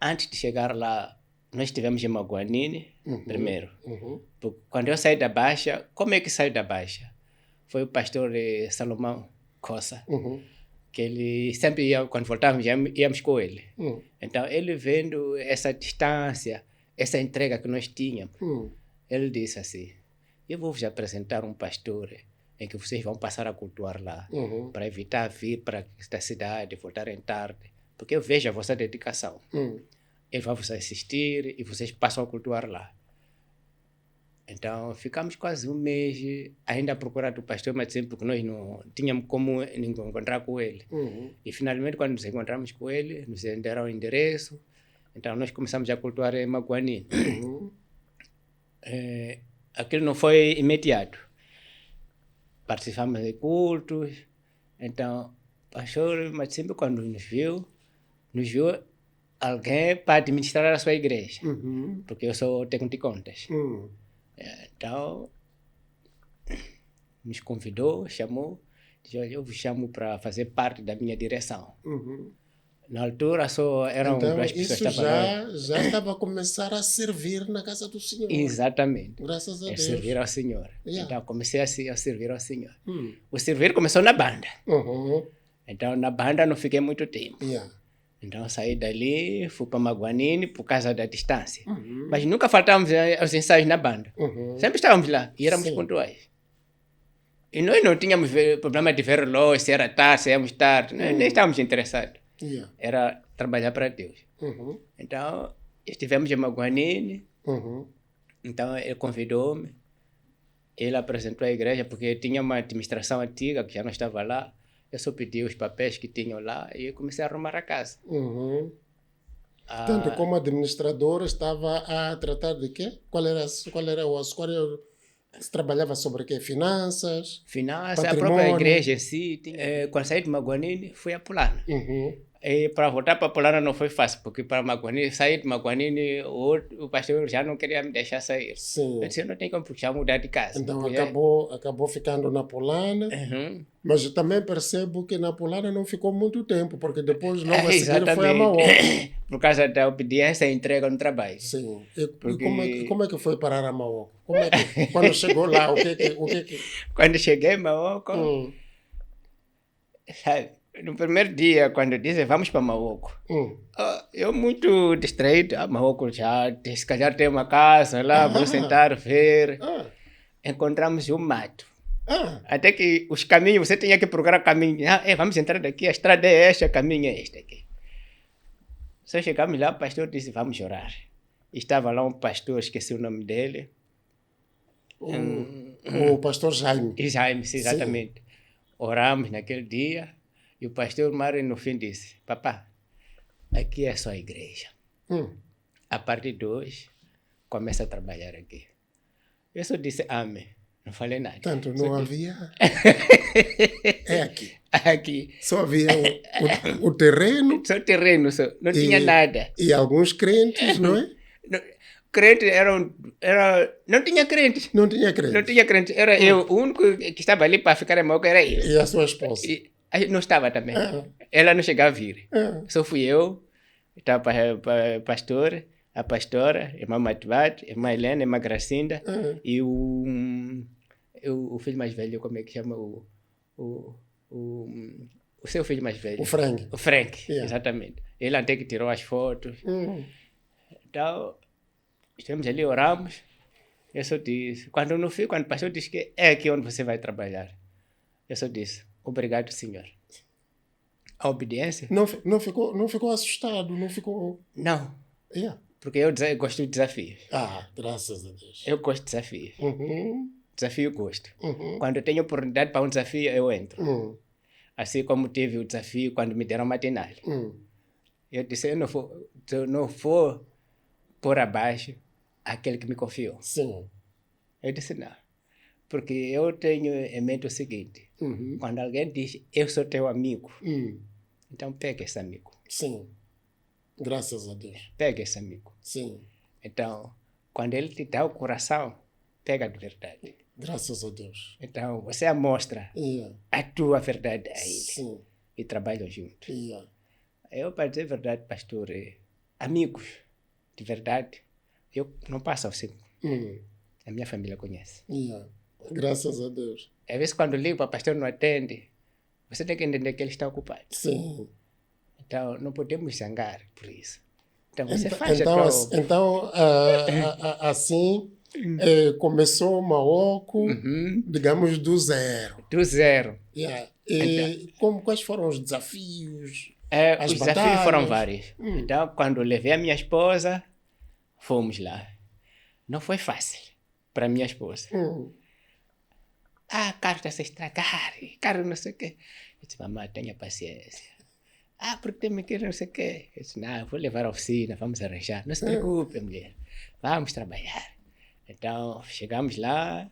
Antes de chegar lá, nós estivemos em Maguanine, primeiro. Quando eu saí da Baixa, como é que saí da Baixa? Foi o pastor Salomão Coça, que ele sempre ia, quando voltávamos, íamos com ele. Então, ele vendo essa distância, essa entrega que nós tínhamos, ele disse assim, eu vou vos apresentar um pastor em que vocês vão passar a cultuar lá, para evitar vir para esta cidade, voltarem tarde, porque eu vejo a vossa dedicação. Ele vai vos assistir e vocês passam a cultuar lá. Então, ficamos quase um mês ainda a procurar o pastor, mas sempre porque nós não tínhamos como encontrar com ele. E, finalmente, quando nos encontramos com ele, nos deram o endereço. Então, nós começamos a cultuar em Maguani. aquilo não foi imediato. Participamos de cultos, então o pastor, mas sempre quando nos viu alguém para administrar a sua igreja, porque eu sou técnico de contas. Então, nos convidou, chamou, disse, olha, eu vos chamo para fazer parte da minha direção. Na altura só eram Então, duas pessoas. isso já estava a começar a servir na casa do Senhor. Exatamente. Graças a Deus. Servir ao Senhor. Yeah. Então, comecei a servir ao Senhor. O servir começou na banda. Então, na banda não fiquei muito tempo. Yeah. Então, saí dali, fui para Maguanini por causa da distância. Mas nunca faltávamos aos ensaios na banda. Sempre estávamos lá e éramos pontuais. E nós não tínhamos problema de ver relógio, se era tarde, se íamos tarde. Nem estávamos interessados. Yeah. Era trabalhar para Deus. Então, estivemos em Maguanini. Então, ele convidou-me. Ele apresentou a igreja, porque tinha uma administração antiga que já não estava lá. Eu só pedi os papéis que tinham lá e comecei a arrumar a casa. Tanto como administrador, estava a tratar de quê? Qual era o assunto? Se trabalhava sobre quê? Finanças? Finanças, patrimônio. A própria igreja em si. Quando saí de Maguanini, fui a Pulana. E para voltar para Pulana não foi fácil, porque para Maguanini, sair de Maguanini, o pastor já não queria me deixar sair. Sim. Eu disse, eu não tenho como, porque já mudar de casa. Então porque acabou ficando na Pulana, mas eu também percebo que na Pulana não ficou muito tempo, porque depois logo a seguir foi a Maoca. Por causa da obediência e entrega no trabalho. Sim. E como é que foi parar a Maoca? Quando chegou lá, o que? Quando cheguei em Maoco, sabe, no primeiro dia, quando dizem vamos para Maoco, eu muito distraído, Maoco já, se calhar tem uma casa lá, vamos sentar, ver. Encontramos um mato. Até que os caminhos, você tinha que procurar caminho. Vamos entrar daqui, a estrada é esta, o caminho é este aqui. Só chegamos lá, o pastor disse, vamos orar. Estava lá um pastor, esqueci o nome dele. O pastor Jaime. Jaime, exatamente. Sim. Oramos naquele dia e o pastor Mário no fim disse, papá, aqui é só a igreja. A partir de hoje, começa a trabalhar aqui. Eu só disse amém. Não falei nada. Tanto não havia... É aqui. Aqui. Só havia o terreno. Só terreno, só. Não tinha nada. E alguns crentes, não é? Crentes não tinha crentes. Não tinha crentes. Não tinha crentes. Era eu. O único que estava ali para ficar em Maoca era eu. E a sua esposa? Não estava também. Ela não chegava a vir. Só fui eu. Estava para pastor, a pastora, irmã Matibate, irmã Helena, irmã Gracinda e o filho mais velho, como é que chama? O seu filho mais velho. O Frank. O Frank, exatamente. Ele até que tirou as fotos. Então, estamos ali, oramos. Eu só disse, quando o pastor disse que é aqui onde você vai trabalhar, eu só disse, obrigado, Senhor. A obediência? Não ficou assustado, não ficou... Não. Porque eu gosto de desafios. Graças a Deus. Eu gosto de desafios. Desafio eu gosto. Quando eu tenho oportunidade para um desafio, eu entro. Assim como tive o desafio quando me deram matinal. Eu disse, eu não vou pôr abaixo aquele que me confiou. Sim. Eu disse, não. Porque eu tenho em mente o seguinte. Quando alguém diz, eu sou teu amigo, então pega esse amigo. Sim. Graças a Deus. Pega esse amigo. Sim. Então, quando ele te dá o coração, pega de verdade. Graças a Deus. Então, você mostra a tua verdade a ele. Sim. E trabalham juntos. Yeah. Eu, para dizer a verdade, pastor, amigos de verdade, eu não passo ao 5. A minha família conhece. Yeah. Graças a Deus. Às vezes, quando ligo para o pastor não atende, você tem que entender que ele está ocupado. Sim. Então, não podemos zangar por isso. Então, você assim, começou o Maoco, digamos, do zero. Do zero. Yeah. E quais foram os desafios? Os desafios foram vários. Então, quando levei a minha esposa, fomos lá. Não foi fácil para minha esposa. Carro está a se estragar, carro não sei o quê. Eu disse, mamãe, tenha paciência. Porque tem que não sei o quê. Eu disse, não, vou levar à oficina, vamos arranjar. Não se preocupe, mulher. Vamos trabalhar. Então, chegamos lá,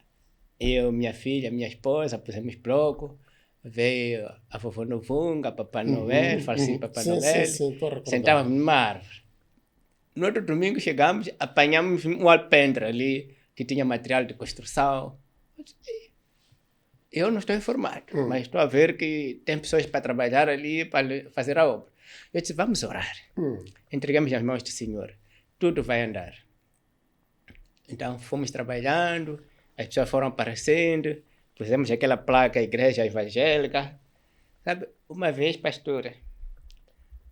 eu, minha filha, minha esposa, pusemos bloco, veio a vovó Novunga, Papai Noel, falecido Papai Sim, Noel, sim, estou a recordar. sentávamos numa árvore. No outro domingo chegamos, apanhamos um alpendre ali, que tinha material de construção. Eu não estou informado, mas estou a ver que tem pessoas para trabalhar ali, para fazer a obra. Eu disse, vamos orar. Entregamos as mãos do Senhor. Tudo vai andar. Então, fomos trabalhando, as pessoas foram aparecendo, pusemos aquela placa, Igreja Evangélica. Sabe, uma vez, pastora,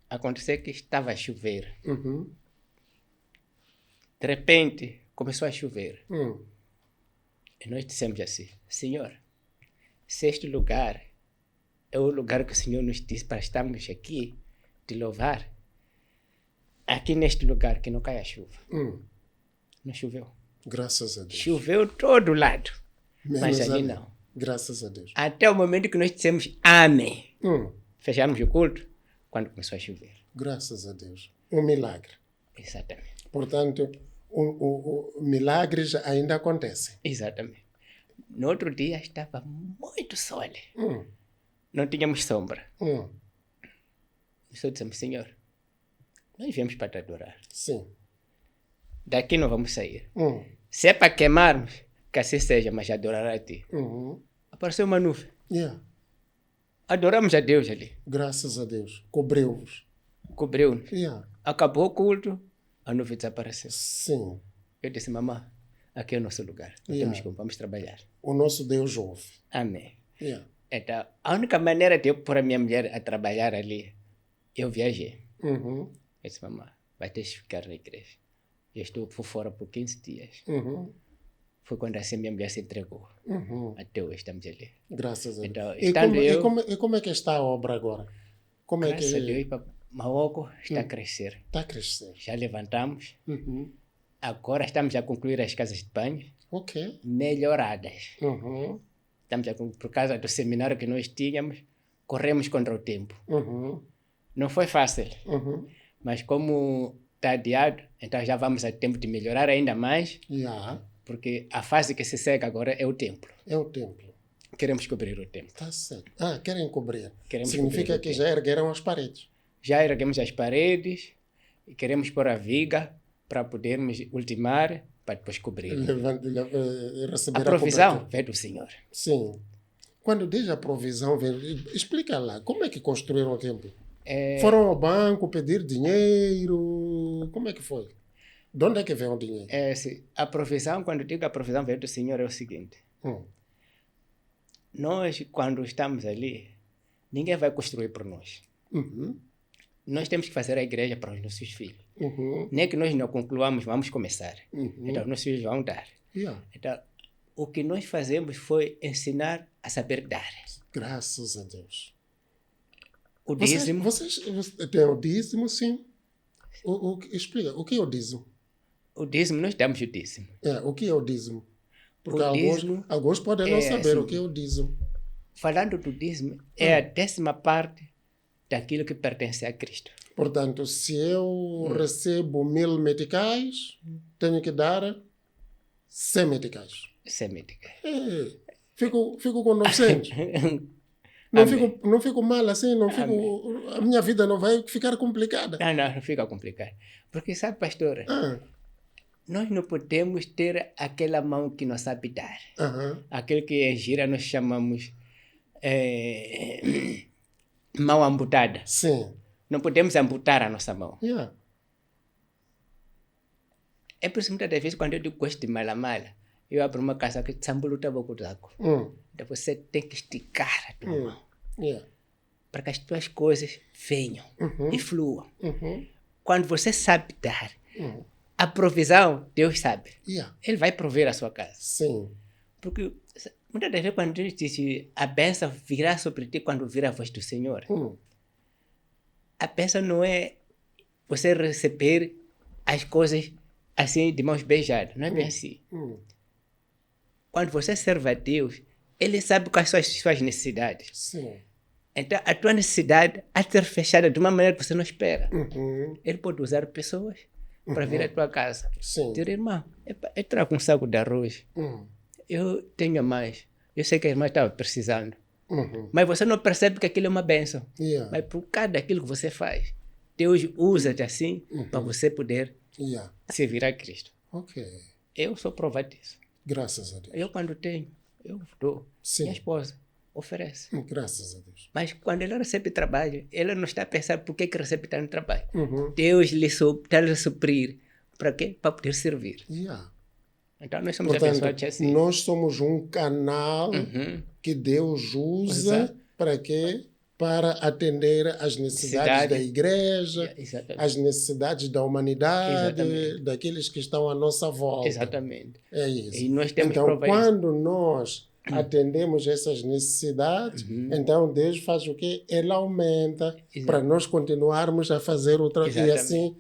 aconteceu que estava a chover. De repente, começou a chover. E nós dissemos assim, Senhor, se este lugar é o lugar que o Senhor nos disse para estarmos aqui, de louvar, aqui neste lugar que não cai a chuva. Não choveu. Graças a Deus. Choveu todo lado, Menos mas ali ali. não. Graças a Deus. Até o momento que nós dissemos amém, fechamos o culto, quando começou a chover. Graças a Deus. Um milagre. Exatamente. Portanto, milagres ainda acontecem. Exatamente. No outro dia estava muito sol. Não tínhamos sombra. Só dissemos, Senhor, nós viemos para te adorar. Sim. Daqui não vamos sair. Se é para queimarmos, que assim seja, mas adorar a ti. Apareceu uma nuvem. Yeah. Adoramos a Deus ali. Graças a Deus. Cobriu-vos. Cobriu-nos. Yeah. Acabou o culto, a nuvem desapareceu. Sim. Eu disse, mamãe, aqui é o nosso lugar. Vamos trabalhar. O nosso Deus ouve. Amém. Yeah. Então, a única maneira de eu pôr a minha mulher a trabalhar ali, eu viajei. Eu disse, mamãe, vai ter que ficar na igreja. Eu estou por fora por 15 dias. Foi quando assim minha mulher se entregou. Até hoje estamos ali. Graças a Deus. Então, E como é que está a obra agora? Como é graças que a Deus, Maoco está a crescer. está a crescer? Já levantamos. Agora estamos a concluir as casas de banho. Ok. Melhoradas. Estamos por causa do seminário que nós tínhamos, corremos contra o tempo. Não foi fácil. Mas como está adiado, então já vamos a tempo de melhorar ainda mais. Yeah. Porque a fase que se segue agora é o templo. É o templo. Queremos cobrir o templo. Está certo. Querem cobrir. Queremos Significa cobrir o que templo. já ergueram as paredes. Já erguemos as paredes e queremos pôr a viga para podermos ultimar, para depois cobrir. Receber A provisão cobertura. vem do Senhor. Sim. Quando diz a provisão, explica lá, como é que construíram o templo? Foram ao banco pedir dinheiro? Como é que foi? De onde é que vem o dinheiro? A provisão, quando digo a provisão vem do Senhor, é o seguinte. Nós, quando estamos ali, ninguém vai construir por nós. Nós temos que fazer a igreja para os nossos filhos. Nem que nós não concluamos, vamos começar. Então, nossos filhos vão dar. Yeah. Então, o que nós fazemos foi ensinar a saber dar. Graças a Deus. O dízimo. Vocês têm o dízimo, sim. Explica, o que é o dízimo? O dízimo, nós damos o dízimo. O que é o dízimo? Porque O dízimo alguns podem não saber assim, o que é o dízimo. Falando do dízimo, é a 10ª parte daquilo que pertence a Cristo. Portanto, se eu recebo 1000 meticais, tenho que dar 100 meticais. Semítica. Fico com 900. Não fico mal assim, a minha vida não vai ficar complicada. Não fica complicado. Porque sabe, pastora, nós não podemos ter aquela mão que não sabe dar. Aquele que em gira nós chamamos mão amputada. Sim. Não podemos amputar a nossa mão. Yeah. É por isso muitas das vezes quando eu digo gosto de mala, eu abro uma casa que tsambuluta boco zaco. Então você tem que esticar a tua mão. Yeah. Para que as tuas coisas venham e fluam. Quando você sabe dar, a provisão, Deus sabe. Yeah. Ele vai prover a sua casa. Sim. Porque muitas das vezes quando Deus diz a bênção virá sobre ti quando vir a voz do Senhor, a bênção não é você receber as coisas assim de mãos beijadas. Não é bem assim. Quando você serve a Deus, Ele sabe quais são as suas necessidades. Sim. Então, a tua necessidade há de ser fechada de uma maneira que você não espera. Ele pode usar pessoas para vir à tua casa. Sim. Dizer, irmã, eu trago um saco de arroz. Eu tenho mais. Eu sei que a irmã estava precisando. Mas você não percebe que aquilo é uma bênção. Yeah. Mas por causa daquilo que você faz, Deus usa-te assim para você poder servir a Cristo. Ok. Eu sou prova disso. Graças a Deus. Eu quando tenho, eu dou. Sim. Minha esposa oferece. Graças a Deus. Mas quando ela recebe trabalho, ela não está a pensar por que recebe tanto trabalho. Deus está lhe suprir. Para quê? Para poder servir. Yeah. Então nós somos Portanto, abençoados assim. nós somos um canal que Deus usa para quê? Para atender às necessidades da igreja, às necessidades da humanidade, daqueles que estão à nossa volta. Exatamente. É isso. E nós temos então, prova quando nós atendemos essas necessidades, então Deus faz o quê? Ele aumenta para nós continuarmos a fazer outra e assim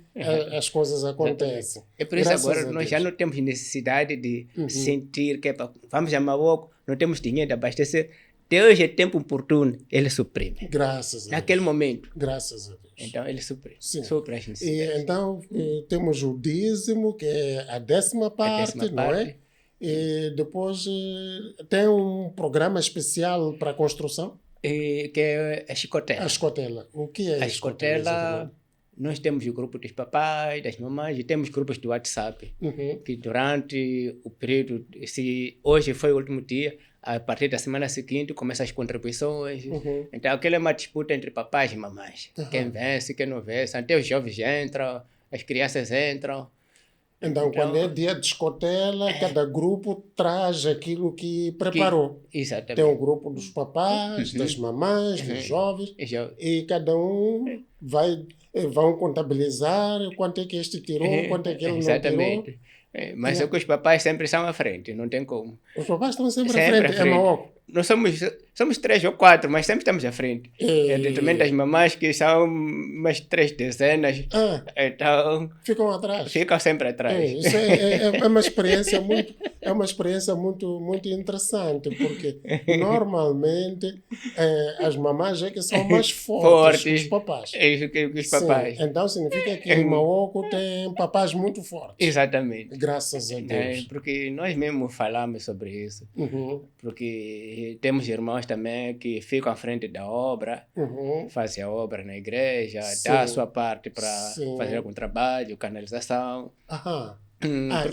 as coisas acontecem. É por isso Graças agora a nós Deus. já não temos necessidade de sentir que vamos a Marrocos, não temos dinheiro de abastecer. Deus é tempo oportuno, Ele suprime. Graças a Deus. Naquele momento. Graças a Deus. Então Ele suprime. Sim. Supre as necessidades. E então temos o dízimo, que é a 10ª parte, não é? E depois tem um programa especial para a construção? Que é a Escotela. A Escotela. O que é a Escotela? Nós temos o grupo dos papais, das mamães, e temos grupos do WhatsApp. Que durante o período, se hoje foi o último dia, a partir da semana seguinte começam as contribuições. Então aquela é uma disputa entre papais e mamães. Quem vence, quem não vence. Até os jovens entram, as crianças entram. Então, quando é dia de Escotela, cada grupo traz aquilo que preparou. Exatamente. Tem o grupo dos papais, das mamães, dos jovens, e cada um vão contabilizar quanto é que este tirou, quanto é que ele não tirou. Mas é que os papais sempre são à frente, não tem como. Os papais estão sempre à frente. É Marrocos. Nós somos 3 ou 4, mas sempre estamos à frente. É detrimento das mamães, que são umas 3 dezenas. Então, ficam atrás. Ficam sempre atrás. Isso é uma experiência muito interessante, porque normalmente as mamães é que são mais fortes que os papás. Que os papais. Sim. Então significa que em Marrocos tem papás muito fortes. Exatamente. Graças a Deus. Porque nós mesmo falamos sobre isso. Porque temos irmãos também que ficam à frente da obra, fazem a obra na igreja, dá a sua parte para fazer algum trabalho, canalização.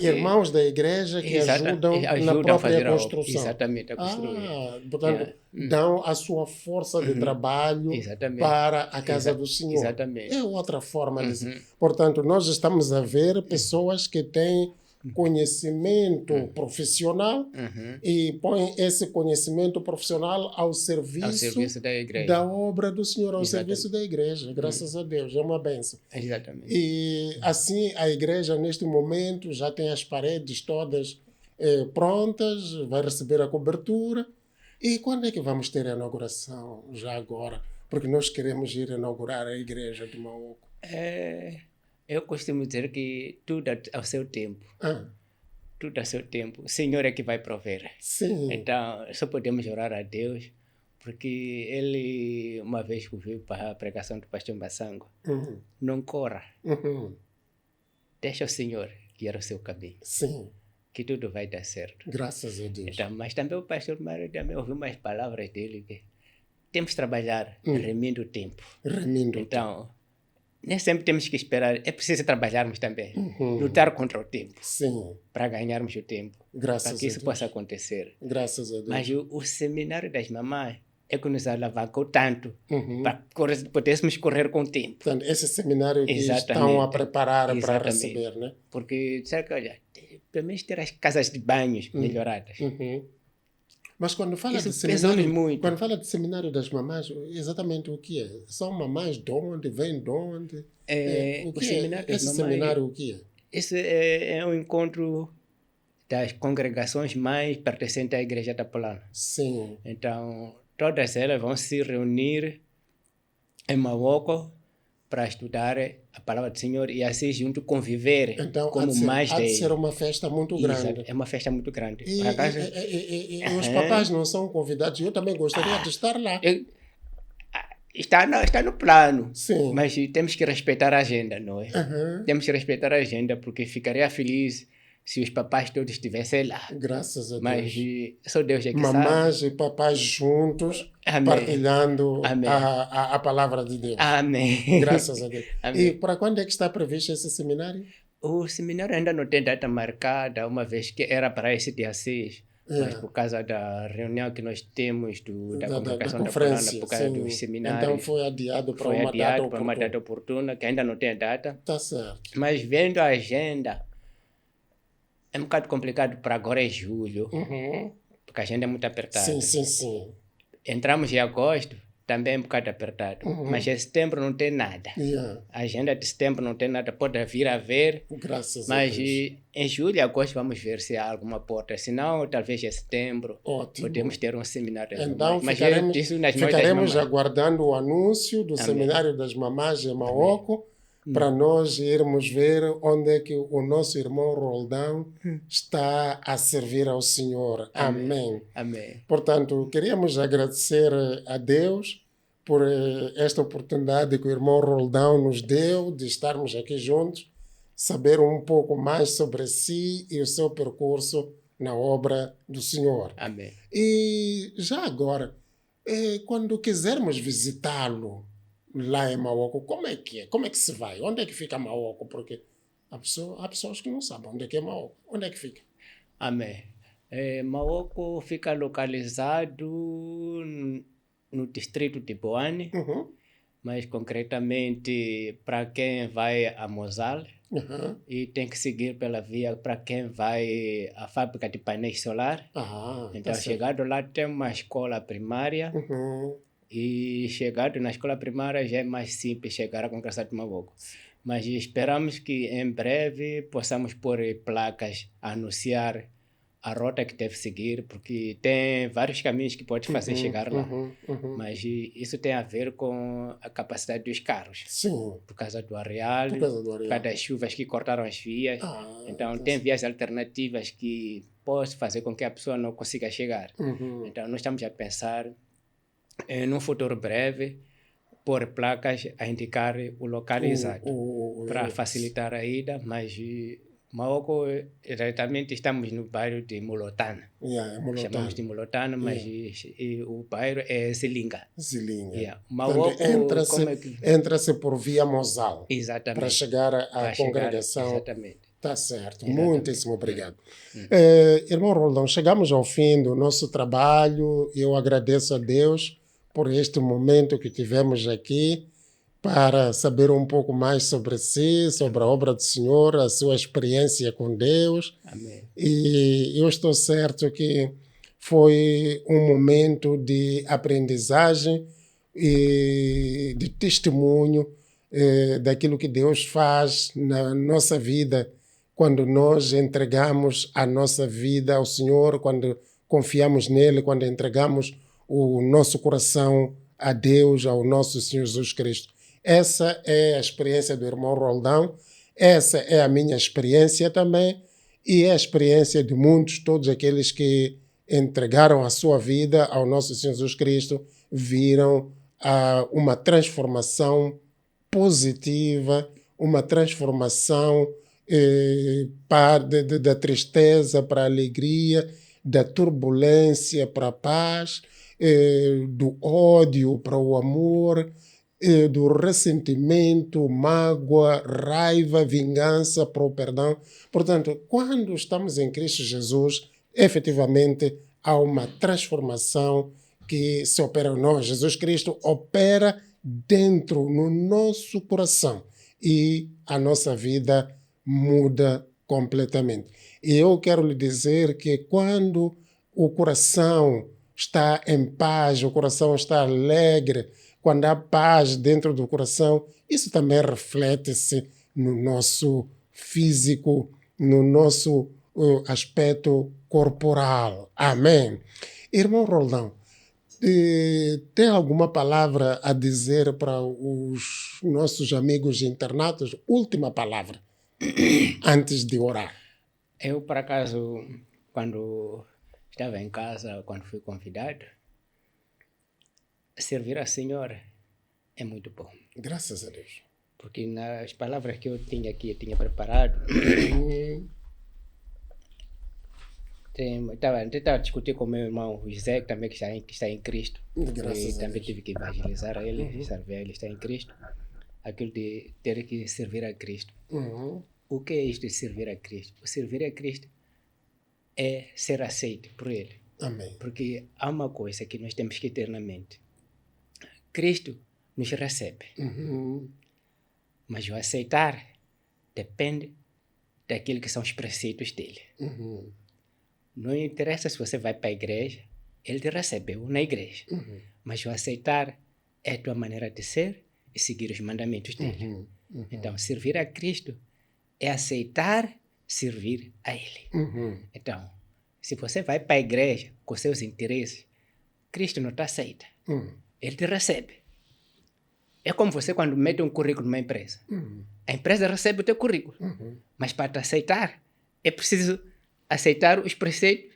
Irmãos da igreja que ajudam na própria construção. Exatamente, a construir. Portanto, dão a sua força de trabalho para a casa do Senhor. Exatamente. É outra forma de ser. Portanto, nós estamos a ver pessoas que têm conhecimento profissional e põe esse conhecimento profissional ao serviço da igreja, da obra do Senhor, ao serviço da igreja. Graças a Deus, é uma bênção. Exatamente. E assim a igreja neste momento já tem as paredes todas prontas, vai receber a cobertura. E quando é que vamos ter a inauguração? Já agora, porque nós queremos ir inaugurar a igreja de Marrocos. Eu costumo dizer que tudo ao seu tempo. Tudo ao seu tempo. O Senhor é que vai prover. Sim. Então, só podemos orar a Deus, porque ele, uma vez que ouviu para a pregação do pastor Massango, não corra. Deixa o Senhor guiar o seu caminho. Sim. Que tudo vai dar certo. Graças a Deus. Então, mas também o pastor Mário também ouviu umas palavras dele que temos que trabalhar remindo o tempo. Então, nem sempre temos que esperar, é preciso trabalharmos também, lutar contra o tempo, para ganharmos o tempo, para que isso possa acontecer. Graças a Deus. Mas o seminário das mamães é que nos alavancou tanto para pudéssemos correr com o tempo. Portanto, esse seminário que estão a preparar para receber, né? Porque, sabe que, olha, pelo menos ter as casas de banhos melhoradas. Mas quando fala isso de seminário, muito. Quando fala de seminário das mamães, exatamente o que é? São mamães de onde? Vêm de onde? O que seminário é? Esse mamães, seminário o que é? Esse é um encontro das congregações mais pertencentes à Igreja da Polana. Sim. Então, todas elas vão se reunir em Marrocos para estudar a palavra do Senhor e assim junto conviver como mais há de ser uma festa muito grande. É uma festa muito grande. E os papais não são convidados. Eu também gostaria de estar lá. está no plano, Sim. mas temos que respeitar a agenda, não é? Aham. Temos que respeitar a agenda, porque ficaria feliz se os papais todos estivessem lá. Graças a Mas Deus. só Deus é que sabe. Mamás e papais juntos, Amém. partilhando Amém. a palavra de Deus. Amém. Graças a Deus. Amém. E para quando é que está previsto esse seminário? O seminário ainda não tem data marcada, uma vez que era para esse dia 6, mas por causa da reunião que nós temos da congregação da conferência, por causa sim. dos seminários. Então foi adiado para Foi uma adiado data para uma data oportuna, que ainda não tem data. Tá certo. Mas vendo a agenda, é um bocado complicado para agora em julho, porque a agenda é muito apertada. Sim. Entramos em agosto, também é um bocado apertado. Mas em setembro não tem nada. Yeah. A agenda de setembro não tem nada, pode vir a ver. Graças mas a Deus. Em julho e agosto vamos ver se há alguma porta. Se não, talvez em setembro. Ótimo. Podemos ter um seminário. Então mas ficaremos aguardando o anúncio do seminário das mamás em Maoco para nós irmos ver onde é que o nosso irmão Roldão está a servir ao Senhor. Amém. Portanto, queríamos agradecer a Deus por esta oportunidade que o irmão Roldão nos deu de estarmos aqui juntos, saber um pouco mais sobre si e o seu percurso na obra do Senhor. Amém. E já agora, quando quisermos visitá-lo lá em Maoco, como é que é? Como é que se vai? Onde é que fica Maoco? Porque há pessoas que não sabem onde é que é Maoco. Onde é que fica? Amém. Maoco fica localizado no distrito de Boane, mas concretamente para quem vai a Mozal, e tem que seguir pela via para quem vai à fábrica de painéis solar. Então, chegado lá tem uma escola primária, e chegado na escola primária já é mais simples chegar à congregação de Maoco. Mas esperamos que em breve possamos pôr placas a anunciar a rota que deve seguir, porque tem vários caminhos que pode fazer chegar lá. Mas isso tem a ver com a capacidade dos carros. Sim. Por causa do areal, por causa das chuvas que cortaram as vias. Então, tem vias alternativas que podem fazer com que a pessoa não consiga chegar. Então, nós estamos a pensar, num futuro breve, pôr placas a indicar o local exato para facilitar a ida, mas Maoco, exatamente, estamos no bairro de Mulotana. Chamamos de Mulotana, mas o bairro é Zilinga. Maoco, entra-se por via Mozal. Exatamente. Para chegar à congregação. Exatamente. Tá certo. Muitíssimo obrigado. Irmão Roldão, chegamos ao fim do nosso trabalho. Eu agradeço a Deus por este momento que tivemos aqui, para saber um pouco mais sobre si, sobre a obra do Senhor, a sua experiência com Deus. Amém. E eu estou certo que foi um momento de aprendizagem e de testemunho daquilo que Deus faz na nossa vida, quando nós entregamos a nossa vida ao Senhor, quando confiamos nele, quando entregamos o nosso coração a Deus, ao nosso Senhor Jesus Cristo. Essa é a experiência do irmão Roldão, essa é a minha experiência também, e é a experiência de muitos, todos aqueles que entregaram a sua vida ao nosso Senhor Jesus Cristo, viram uma transformação positiva, uma transformação da tristeza para a alegria, da turbulência para a paz, do ódio para o amor, do ressentimento, mágoa, raiva, vingança para o perdão. Portanto, quando estamos em Cristo Jesus, efetivamente há uma transformação que se opera em nós. Jesus Cristo opera dentro, no nosso coração, e a nossa vida muda completamente. E eu quero lhe dizer que quando o coração está em paz, o coração está alegre, quando há paz dentro do coração, isso também reflete-se no nosso físico, no nosso aspecto corporal. Amém. Irmão Roldão, tem alguma palavra a dizer para os nossos amigos internatos? Última palavra, antes de orar. Eu, por acaso, quando estava em casa, quando fui convidado, servir a Senhora é muito bom. Graças a Deus. Porque nas palavras que eu tinha aqui, eu tinha preparado, estava a discutir com o meu irmão José, que também que está em Cristo. Graças E a também Deus. tive que evangelizar ele, servir ele, está em Cristo. Aquilo de ter que servir a Cristo. O que é isto de servir a Cristo? O servir a Cristo é ser aceito por Ele. Amém. Porque há uma coisa que nós temos que ter na mente. Cristo nos recebe. Mas o aceitar depende daquilo que são os preceitos dele. Não interessa se você vai para a igreja, ele te recebeu na igreja. Mas o aceitar é a tua maneira de ser e seguir os mandamentos dele. Então, servir a Cristo é aceitar servir a ele. Então, se você vai para a igreja com seus interesses, Cristo não te aceita. Ele te recebe. É como você quando mete um currículo numa empresa. A empresa recebe o teu currículo. Mas para te aceitar, é preciso aceitar os preceitos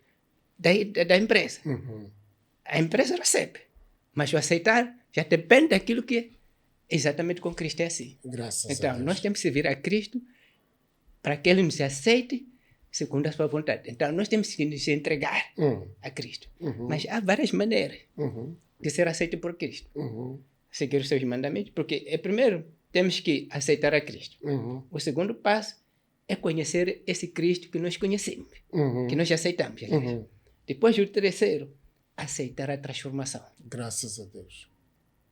da empresa. A empresa recebe. Mas o aceitar já depende daquilo que é. Exatamente com Cristo é assim. Graças a Então, Deus. nós temos que servir a Cristo para que Ele nos aceite segundo a sua vontade. Então, nós temos que nos entregar a Cristo. Mas há várias maneiras de ser aceito por Cristo. Seguir os seus mandamentos, porque primeiro temos que aceitar a Cristo. O segundo passo é conhecer esse Cristo que nós conhecemos, que nós aceitamos. Depois o terceiro, aceitar a transformação. Graças a Deus.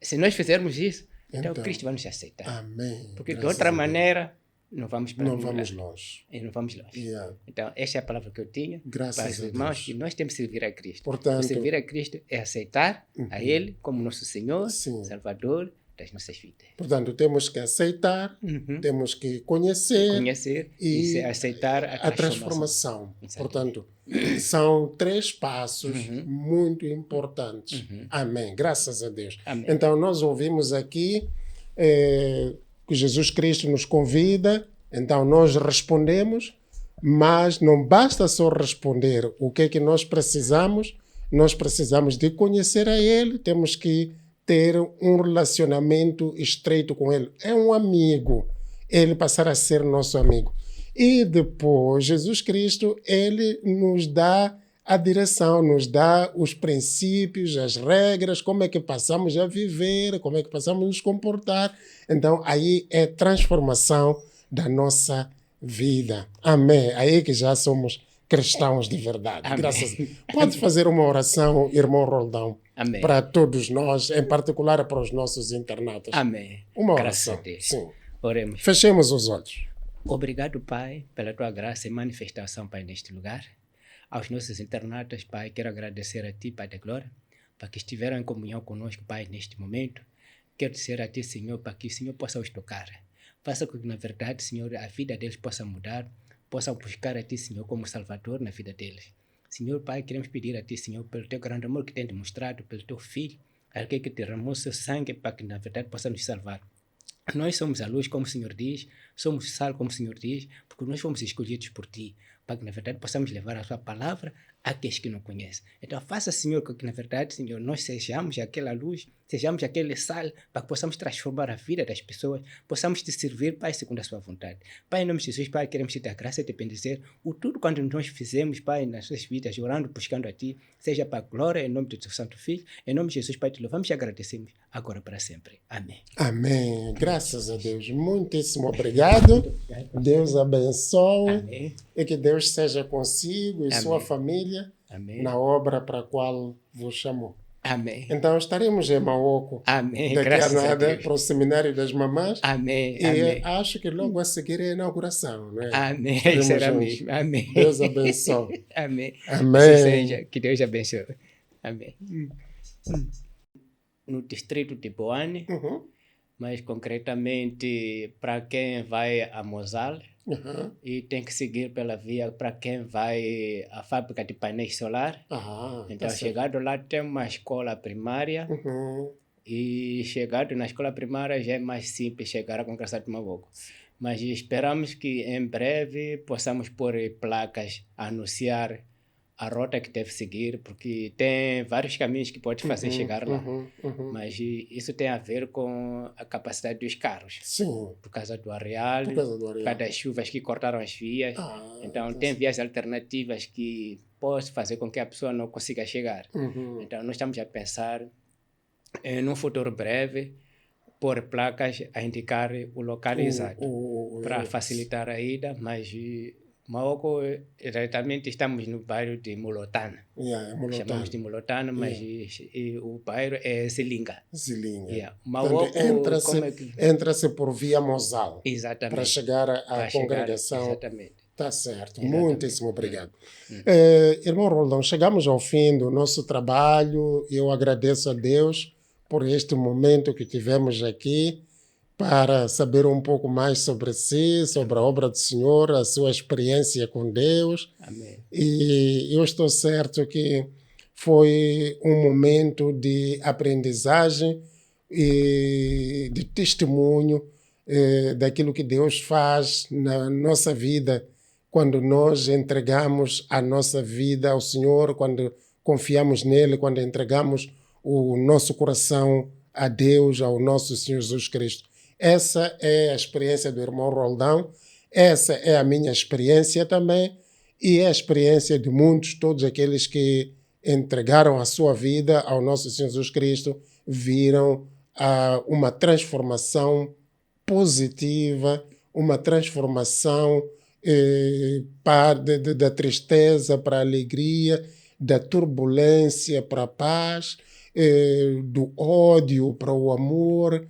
Se nós fizermos isso, então Cristo vai nos aceitar. Amém. Porque de Graças outra a Deus. maneira não vamos para Não nenhum vamos lugar. longe. E não vamos longe. Yeah. Então, esta é a palavra que eu tinha Graças para os a irmãos, Deus. que nós temos que servir a Cristo. Portanto, servir a Cristo é aceitar a Ele como nosso Senhor, Sim. Salvador das nossas vidas. Portanto, temos que aceitar, temos que conhecer, Conhecer e aceitar a transformação. Exatamente. Portanto, são 3 passos muito importantes. Amém. Graças a Deus. Amém. Então, nós ouvimos aqui que Jesus Cristo nos convida, então nós respondemos, mas não basta só responder. O que é que nós precisamos? Nós precisamos de conhecer a Ele, temos que ter um relacionamento estreito com Ele. É um amigo. Ele passar a ser nosso amigo. E depois, Jesus Cristo, Ele nos dá a direção, nos dá os princípios, as regras, como é que passamos a viver, como é que passamos a nos comportar. Então, aí é transformação da nossa vida. Amém. Aí que já somos cristãos de verdade. Amém. Graças a Deus. Pode fazer uma oração, irmão Roldão, Amém. para todos nós, em particular para os nossos internautas. Amém. Uma Graças oração. a Deus. Sim. Oremos. Fechemos os olhos. Obrigado, Pai, pela tua graça e manifestação, Pai, neste lugar. Aos nossos internautas, Pai, quero agradecer a Ti, Pai da Glória, para que estiveram em comunhão conosco, Pai, neste momento. Quero dizer a Ti, Senhor, para que o Senhor possa os tocar. Faça com que, na verdade, Senhor, a vida deles possa mudar, possam buscar a Ti, Senhor, como Salvador na vida deles. Senhor, Pai, queremos pedir a Ti, Senhor, pelo Teu grande amor que tem demonstrado, pelo Teu Filho, aquele que derramou seu sangue para que, na verdade, possa nos salvar. Nós somos a luz, como o Senhor diz, somos sal, como o Senhor diz, porque nós fomos escolhidos por Ti, para que, na verdade, possamos levar a Sua palavra àqueles que não conhecem. Então, faça, Senhor, com que, na verdade, Senhor, nós sejamos aquela luz, sejamos aquele sal, para que possamos transformar a vida das pessoas, possamos Te servir, Pai, segundo a Sua vontade. Pai, em nome de Jesus, Pai, queremos Te dar graça e Te bendizer o tudo quanto nós fizemos, Pai, nas nossas vidas, orando, buscando a Ti, seja para a glória, em nome do Teu Santo Filho, em nome de Jesus, Pai, Te louvamos e agradecemos, agora para sempre. Amém. Amém. Graças a Deus. Muitíssimo obrigado. Deus abençoe. Amém. E que Deus seja consigo e Amém. sua família Amém. na obra para a qual vos chamou. Amém. Então estaremos em Maoco Amém. daqui a Graças a nada Deus. para o Seminário das Mamãs. Amém. E Amém. acho que logo a seguir é a inauguração, não é? Amém. Estaremos Será juntos. mesmo. Amém. Deus abençoe. Amém. Amém. Assim seja. Que Deus abençoe. Amém. No distrito de Boane, Uhum. mas concretamente para quem vai a Mosal Uhum. e tem que seguir pela via para quem vai à fábrica de painéis solar. Ah, Então, tá certo. chegado lá tem uma escola primária Uhum. e chegado na escola primária já é mais simples chegar à Congregação de Maboco. Mas esperamos que em breve possamos pôr placas a anunciar a rota que deve seguir, porque tem vários caminhos que pode fazer chegar lá. Mas isso tem a ver com a capacidade dos carros. Sim. Por causa do areal, Por causa do areal. por causa das chuvas que cortaram as vias. Então, tem vias alternativas que podem fazer com que a pessoa não consiga chegar. Então, nós estamos a pensar, num futuro breve, pôr placas a indicar o local exato para facilitar a ida, mas Maoco, exatamente, estamos no bairro de Mulotana. Chamamos de Mulotana, mas o bairro é Zilinga. Maoco, entra-se por via Mosal. Exatamente. Para chegar à congregação. Exatamente. Está certo. Muitíssimo obrigado. Irmão Roldão, chegamos ao fim do nosso trabalho. Eu agradeço a Deus por este momento que tivemos aqui, para saber um pouco mais sobre si, sobre a obra do Senhor, a sua experiência com Deus. Amém. E eu estou certo que foi um momento de aprendizagem e de testemunho daquilo que Deus faz na nossa vida, quando nós entregamos a nossa vida ao Senhor, quando confiamos nele, quando entregamos o nosso coração a Deus, ao nosso Senhor Jesus Cristo. Essa é a experiência do irmão Roldão, essa é a minha experiência também, e é a experiência de muitos, todos aqueles que entregaram a sua vida ao nosso Senhor Jesus Cristo, viram uma transformação positiva, uma transformação da tristeza para a alegria, da turbulência para a paz, do ódio para o amor,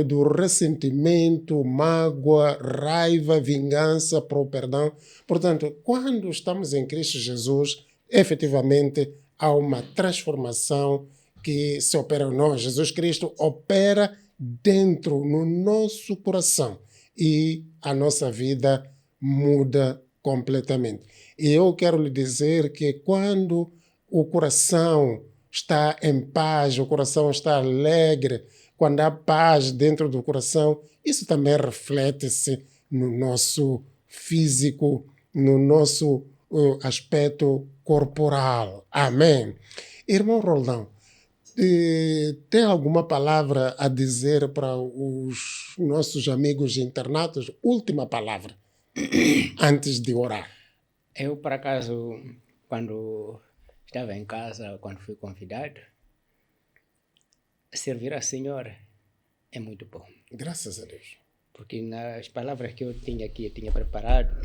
do ressentimento, mágoa, raiva, vingança para o perdão. Portanto, quando estamos em Cristo Jesus, efetivamente há uma transformação que se opera em nós. Jesus Cristo opera dentro, no nosso coração, e a nossa vida muda completamente. E eu quero lhe dizer que quando o coração está em paz, o coração está alegre, quando há paz dentro do coração, isso também reflete-se no nosso físico, no nosso aspecto corporal. Amém. Irmão Roldão, tem alguma palavra a dizer para os nossos amigos internatos? Última palavra, antes de orar. Eu, por acaso, quando estava em casa, quando fui convidado, servir ao Senhor é muito bom. Graças a Deus. Porque nas palavras que eu tinha aqui, eu tinha preparado,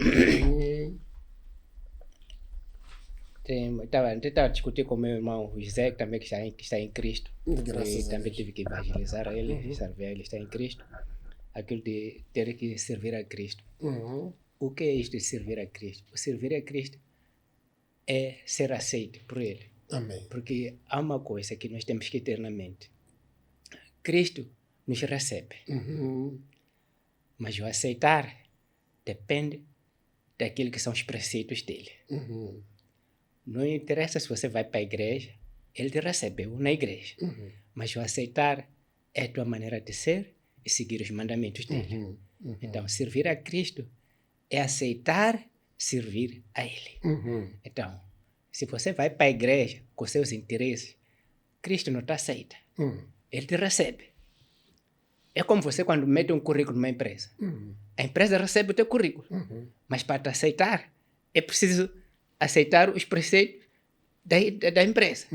estava a discutir com o meu irmão José, que também está em Cristo. Graças a também Deus. tive que evangelizar a ele, servir a ele, está em Cristo. Aquilo de ter que servir a Cristo. O que é isto de servir a Cristo? O servir a Cristo é ser aceito por Ele. Amém. Porque há uma coisa que nós temos que ter na mente. Cristo nos recebe. Mas o aceitar depende daquilo que são os preceitos dele. Não interessa se você vai para a igreja, ele te recebeu na igreja. Mas o aceitar é a tua maneira de ser e seguir os mandamentos dele. Então, servir a Cristo é aceitar servir a ele. Então, se você vai para a igreja com seus interesses, Cristo não te aceita. Ele te recebe. É como você quando mete um currículo numa empresa. A empresa recebe o teu currículo. Mas para te aceitar, é preciso aceitar os preceitos da empresa.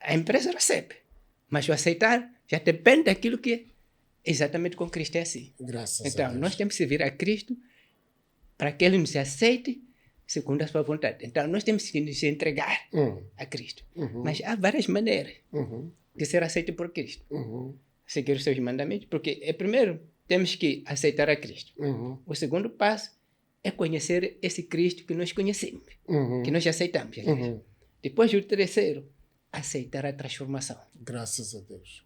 A empresa recebe. Mas o aceitar já depende daquilo que é. Exatamente com Cristo é assim. Graças a Então, Deus. nós temos que servir a Cristo para que Ele nos aceite segundo a sua vontade. Então, nós temos que nos entregar a Cristo. Mas há várias maneiras de ser aceito por Cristo. Seguir os seus mandamentos, porque primeiro temos que aceitar a Cristo. O segundo passo é conhecer esse Cristo que nós conhecemos, que nós aceitamos. Depois o terceiro, aceitar a transformação. Graças a Deus.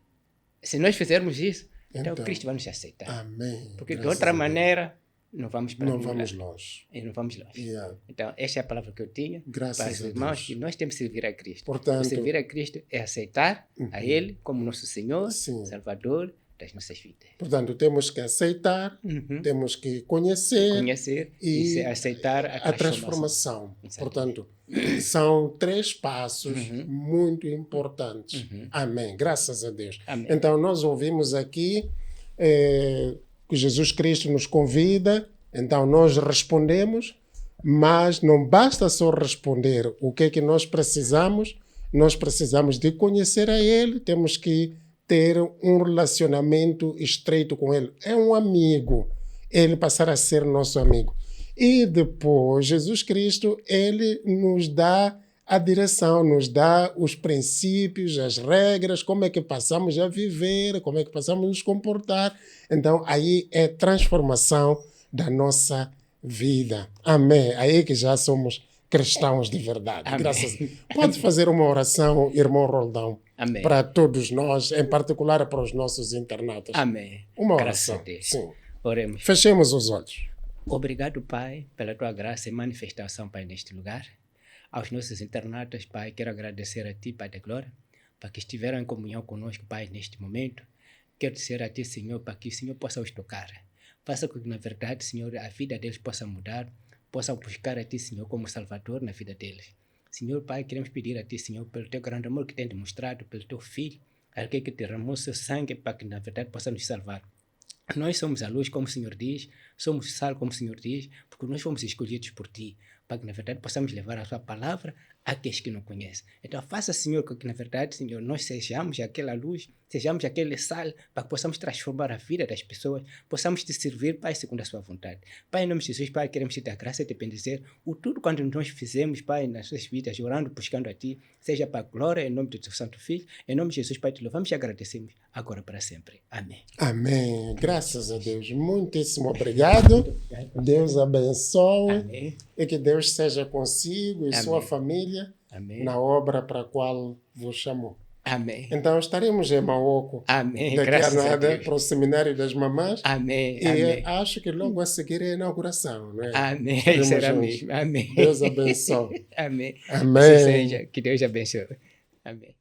Se nós fizermos isso, então Cristo vai nos aceitar. Amém. Porque Graças de outra a Deus. maneira não vamos para Não nenhum vamos lugar. longe. E não vamos longe. Yeah. Então, esta é a palavra que eu tinha Graças para os a irmãos, Deus. que nós temos que servir a Cristo. Portanto, servir a Cristo é aceitar a Ele como nosso Senhor, Sim. Salvador, das nossas vidas. Portanto, temos que aceitar, temos que Conhecer e e aceitar a transformação. Exato. Portanto, são 3 passos muito importantes. Amém. Graças a Deus. Amém. Então, nós ouvimos aqui que Jesus Cristo nos convida, então nós respondemos, mas não basta só responder. O que é que nós precisamos? Nós precisamos de conhecer a Ele, temos que ter um relacionamento estreito com Ele. É um amigo, Ele passar a ser nosso amigo. E depois, Jesus Cristo, Ele nos dá a direção, nos dá os princípios, as regras, como é que passamos a viver, como é que passamos a nos comportar. Então, aí é transformação da nossa vida. Amém. Aí que já somos cristãos de verdade. Amém. Graças a Deus. Pode fazer uma oração, irmão Roldão, Amém. para todos nós, em particular para os nossos internautas. Amém. Uma Graças oração. a Deus. Sim. Oremos. Fechemos os olhos. Obrigado, Pai, pela tua graça e manifestação, Pai, neste lugar. Aos nossos internautas, Pai, quero agradecer a Ti, Pai da Glória, para que estiveram em comunhão conosco, Pai, neste momento. Quero dizer a Ti, Senhor, para que o Senhor possa os tocar. Faça com que, na verdade, Senhor, a vida deles possa mudar, possam buscar a Ti, Senhor, como Salvador na vida deles. Senhor, Pai, queremos pedir a Ti, Senhor, pelo Teu grande amor que tem demonstrado, pelo Teu Filho, aquele que derramou seu sangue para que, na verdade, possa nos salvar. Nós somos a luz, como o Senhor diz, somos sal, como o Senhor diz, porque nós fomos escolhidos por Ti, para que, na verdade, possamos levar a Sua palavra àqueles que não conhecem. Então, faça, Senhor, com que, na verdade, Senhor, nós sejamos aquela luz, sejamos aquele sal, para que possamos transformar a vida das pessoas, possamos Te servir, Pai, segundo a Sua vontade. Pai, em nome de Jesus, Pai, queremos Te dar graça e Te bendizer o tudo quanto nós fizemos, Pai, nas suas vidas, orando, buscando a Ti, seja para a glória, em nome do Teu Santo Filho, em nome de Jesus, Pai, Te louvamos e agradecemos, agora para sempre. Amém. Amém. Graças a Deus. Muitíssimo obrigado. Deus abençoe. Amém. E que Deus seja consigo e Amém. sua família Amém. na obra para a qual vos chamou. Amém. Então estaremos em Maoco Amém. daqui a Graças a nada Deus. para o Seminário das Mamãs. Amém. E Amém. acho que logo a seguir é a inauguração, não é? Amém. Estaremos Será juntos. mesmo. Amém. Deus abençoe. Amém. Amém. Assim seja. Que Deus abençoe. Amém.